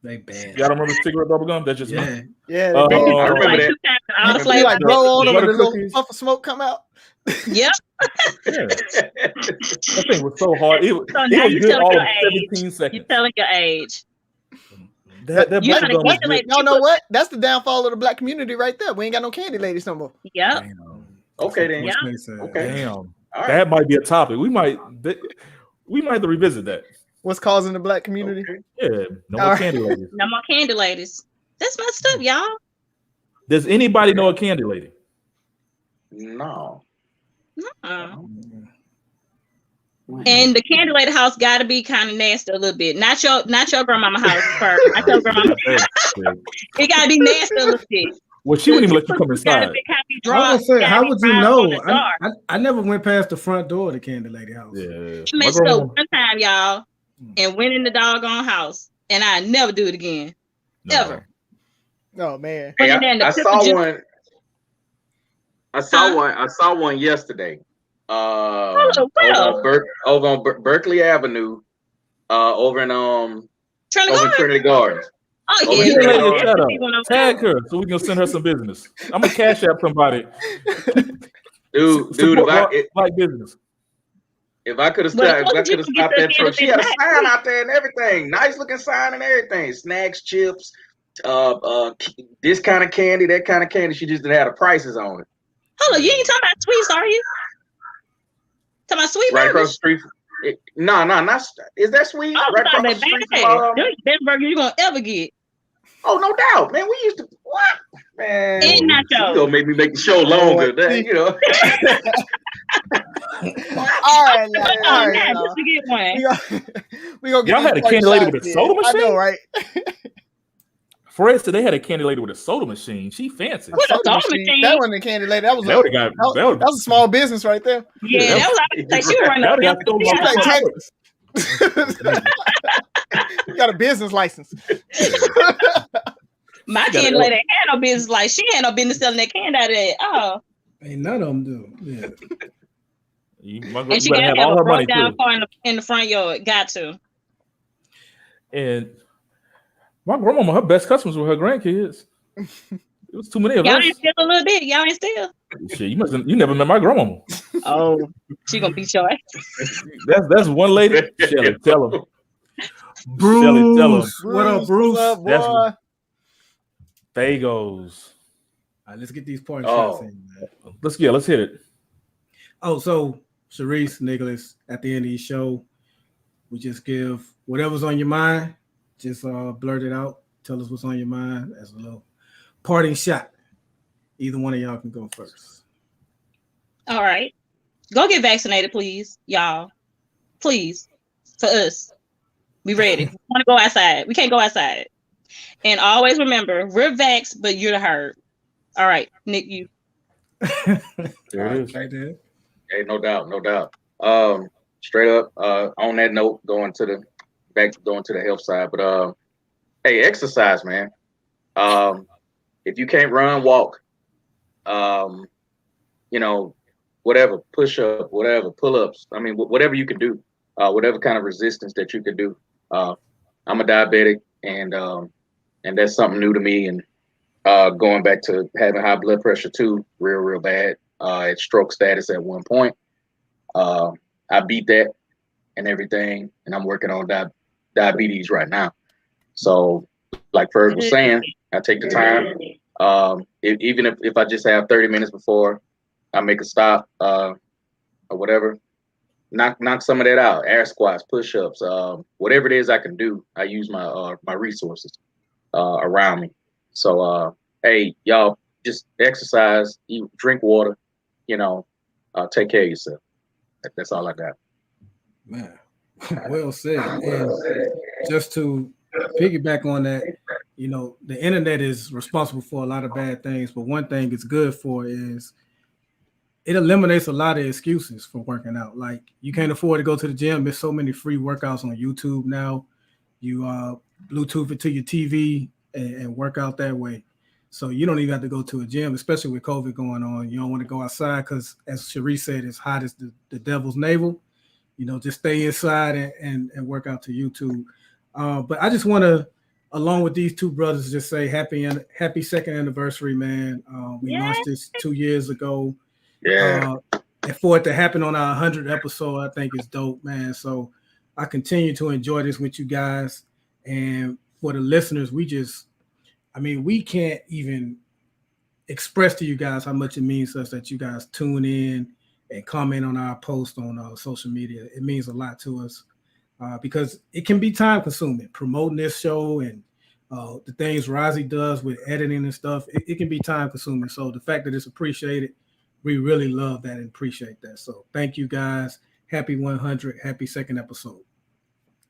They bad.
Y'all don't remember cigarette bubble gum? That's just me.
Yeah.
I remember that.
all the
You
flavors.
like blow on them and the little
cookies.
puff of smoke come out.
Yep.
Yeah. That thing was so hard. It
So
was
now you
good
telling
all
your
of
age.
17
You
seconds.
telling your age.
That
You
bubble
gotta
gum was
get the
good.
lady.
Y'all know what? That's the downfall of the black community right there. We ain't got no candy ladies no more.
Yep.
Damn.
Okay then.
Yeah.
Okay.
Damn.
All right.
That might be a topic. We might have to revisit that.
What's causing the black community?
Okay.
Yeah. No
All
more
right.
candy ladies.
No more candy ladies. That's messed up, y'all.
Does anybody know a candy lady?
No.
And the candy lady house got to be kind of nasty a little bit. Not your grandmama house first. Not your grandmama. It got to be nasty a little bit.
Well, she wouldn't even let you come
Gotta
inside.
be kind of
I
dry.
would say, how would you know?
I
I never went past the front door of the candy lady house.
Yeah. My
messed up
grandma.
one time, y'all, and went in the doggone house, and I never do it again. Ever.
Oh man.
Hey,
Put it in the
I
pickle
saw
juice.
one. I saw one yesterday.
Well.
Over on Berkeley Avenue. Over in
Trinity
over in
Gardens.
Trinity Gardens.
Oh
Oh,
yeah.
yeah,
Candy lady,
yeah.
shut up.
People know-
Tag her so we can send her some business. I'm gonna cash app somebody.
Dude,
Support black business.
if I could have
Well,
stopped,
you can get
that
the
truck, she had a
back.
sign out there and everything. Nice looking sign and everything. Snacks, chips, this kind of candy, that kind of candy. She just didn't have the prices on it.
Hold on, you ain't talking about sweets, are you? Talking about sweet
Right across
burgers?
the street. No, not. Is that sweet?
Oh,
Right
I'm
across the street from.
the best burger you gonna ever get.
Oh, no doubt, man. We used to what? Man,
And
you
nachos.
gonna make me make the show longer, you know.
All right, now. All right,
Just
y'all.
to get one.
We gonna get
Y'all
these
had a
party
candy lady
shots
with a
in.
soda
I know,
machine?
right?
Fred said they had a candy lady with a soda machine. She fancy.
What a soda machine?
That wasn't a candy lady. That was
That would've got-
that was a small business right there.
Yeah, that was like she was running
That
up
would've got
there.
so much
Like
profit.
Texas. You got a business license.
My candy lady ain't had no business. Like she had no business selling that candy out of there. Oh,
Ain't none of them do. Yeah.
and she
better
got to
have
have
all
a
her money
broke down
too.
car in the front yard. Got to.
And my grandmama, her best customers were her grandkids. It was too many of
Y'all
us.
ain't still a little bit. Y'all ain't still.
Shit, you never met my grandmama.
Oh, she gonna beat your ass.
That's one lady. Shelly, tell her.
Bruce,
tell 'em.
what up, Bruce?
What's up,
That's
boy?
what- Fagos.
All right, let's get these party
Oh.
shots in, man.
Let's hit it.
Oh, so Sharice, Nicholas, at the end of the show, we just give whatever's on your mind. Just blurt it out. Tell us what's on your mind as a little parting shot. Either one of y'all can go first.
All right, go get vaccinated, please, y'all. Please, for us. We ready. We want to go outside. We can't go outside. And always remember, we're vaxxed, but you're the herd. All right, Nick, you.
There it is.
Right there.
Hey, no doubt. Straight up, on that note, going to the health side, but hey, exercise, man. If you can't run, walk. Whatever, push up, whatever, pull ups. I mean, whatever you can do, whatever kind of resistance that you can do. I'm a diabetic, and that's something new to me. And going back to having high blood pressure too, real bad. At stroke status at one point. I beat that and everything, and I'm working on diabetes right now. So, like Ferg was saying, I take the time. Even if I just have 30 minutes before I make a stop or whatever, knock some of that out. Air squats, push-ups, whatever it is I can do. I use my my resources around me. So, hey, y'all, just exercise, drink water. Take care of yourself. That's all I got.
Man, well said. And just to piggyback on that, the internet is responsible for a lot of bad things, but one thing it's good for is it eliminates a lot of excuses for working out. Like you can't afford to go to the gym. There's so many free workouts on YouTube now. You Bluetooth it to your TV and work out that way. So you don't even have to go to a gym, especially with COVID going on. You don't want to go outside because, as Sharice said, it's hot as the devil's navel. Just stay inside and work out to YouTube. But I just want to along with these two brothers, just say happy second anniversary, man. We launched this 2 years ago.
Yeah.
And for it to happen on our 100th episode, I think is dope, man. So I continue to enjoy this with you guys. And for the listeners, we can't even express to you guys how much it means to us that you guys tune in and comment on our post on social media. It means a lot to us because it can be time consuming promoting this show and the things Rozzy does with editing and stuff. It can be time consuming. So the fact that it's appreciated, we really love that and appreciate that. So thank you guys. Happy 100. Happy second episode.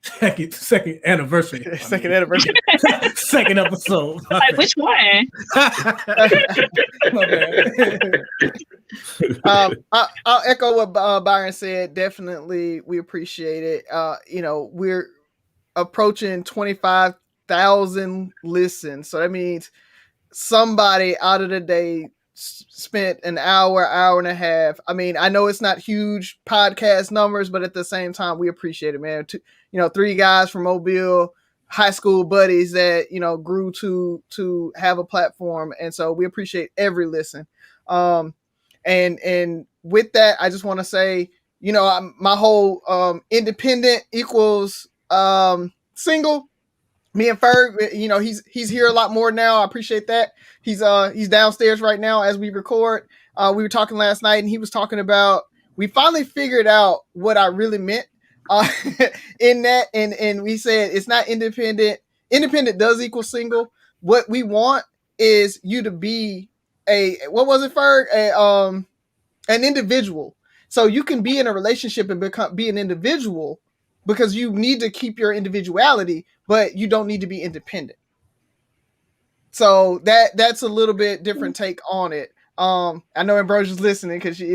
Second anniversry.
Second anniversary.
Second episode.
Like, which one?
I'll echo what Byron said. Definitely, we appreciate it. We're approaching 25,000 listens, so that means somebody out of the day spent an hour and a half. I mean, I know it's not huge podcast numbers, but at the same time, we appreciate it, man. Three guys from Mobile, high school buddies that grew to have a platform, and so we appreciate every listen. And with that, I just want to say, my whole independent equals single. Me and Ferg, he's here a lot more now. I appreciate that. He's downstairs right now as we record. We were talking last night, and he was talking about we finally figured out what I really meant in that, and we said it's not independent. Independent does equal single. What we want is you to be what was it, Ferg? An individual. So you can be in a relationship and be an individual because you need to keep your individuality, but you don't need to be independent. So that's a little bit different take on it. I know Ambrosia's listening because she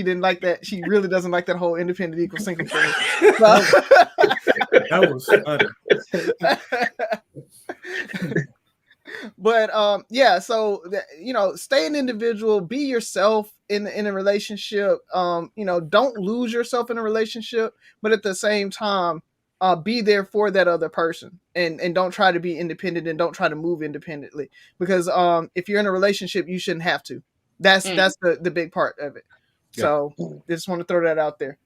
didn't like that. She really doesn't like that whole independent equals single thing.
That was funny.
But so stay an individual, be yourself in a relationship. Don't lose yourself in a relationship, but at the same time, be there for that other person, and don't try to be independent and don't try to move independently, because if you're in a relationship, you shouldn't have to. That's the big part of it. Yeah. So I just want to throw that out there.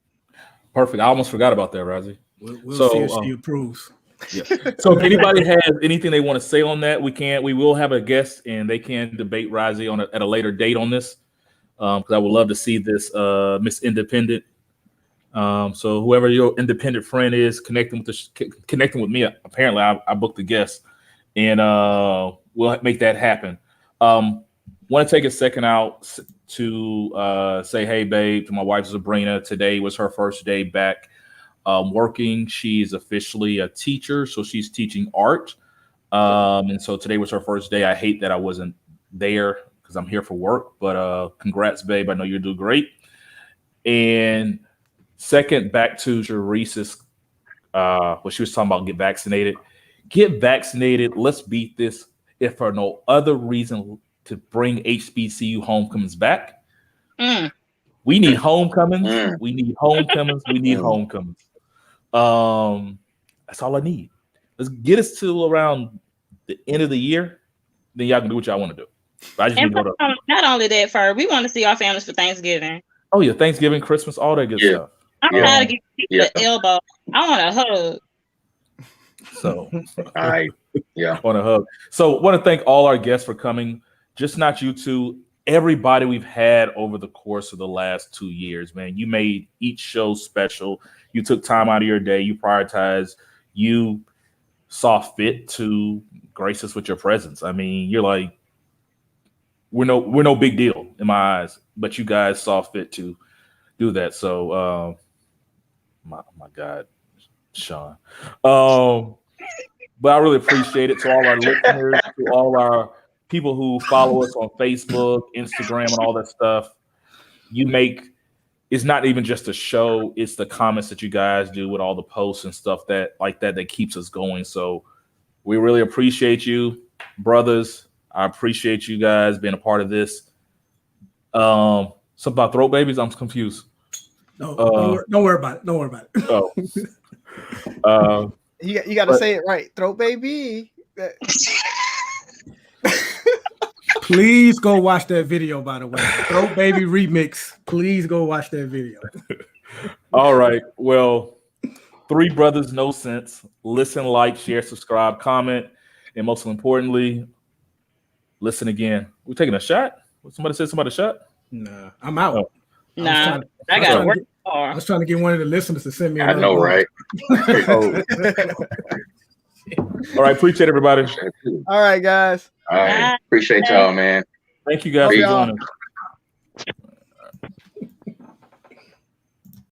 Perfect. I almost forgot about that, Rozzy.
We'll see if she approves.
Yeah. So if anybody has anything they want to say on that, we will have a guest and they can debate Rozzy at a later date on this. Because I would love to see this Miss Independent. So whoever your independent friend is connecting with me, apparently I booked the guest, and we'll make that happen. Want to take a second out to say, hey, babe, to my wife Sabrina. Today was her first day back working. She's officially a teacher, so she's teaching art. And so today was her first day. I hate that I wasn't there because I'm here for work, but congrats, babe. I know you'll do great. And second, back to Jerice's, what she was talking about, get vaccinated. Get vaccinated. Let's beat this, if for no other reason, to bring HBCU homecomings back. We need homecomings. We need homecomings. We need homecomings. That's all I need. Let's get us to around the end of the year. Then y'all can do what y'all want to do. But I just need to go to.
Not only that, Fer, we want to see our families for Thanksgiving.
Oh yeah, Thanksgiving, Christmas, all that good stuff.
I'm trying to get the elbow. I want a hug.
So
I
want a hug. So want to thank all our guests for coming. Just not you two, everybody we've had over the course of the last 2 years, man. You made each show special. You took time out of your day. You prioritized. You saw fit to grace us with your presence. I mean, you're like, we're no big deal in my eyes, but you guys saw fit to do that. So, my God, Sean. But I really appreciate it. To all our listeners, to all our people who follow us on Facebook, Instagram, and all that stuff. It's not even just a show, it's the comments that you guys do with all the posts and stuff that keeps us going. So we really appreciate you, brothers. I appreciate you guys being a part of this. Something about throat babies? I'm confused.
No, don't worry about it. Don't worry about it.
You got to say it right. Throat baby.
Please go watch that video, by the way. Throat Baby Remix. Please go watch that video.
All right. Well, Three Brothers No Sense. Listen, like, share, subscribe, comment, and most importantly, listen again. We taking a shot? Somebody said somebody shot?
Nah, I'm out.
Oh.
Nah, I gotta work hard.
I was trying to get one of the listeners to send me.
I know, right?
Oh. All right. Appreciate everybody.
All right, guys.
All right. Appreciate y'all, man.
Thank you guys for joining.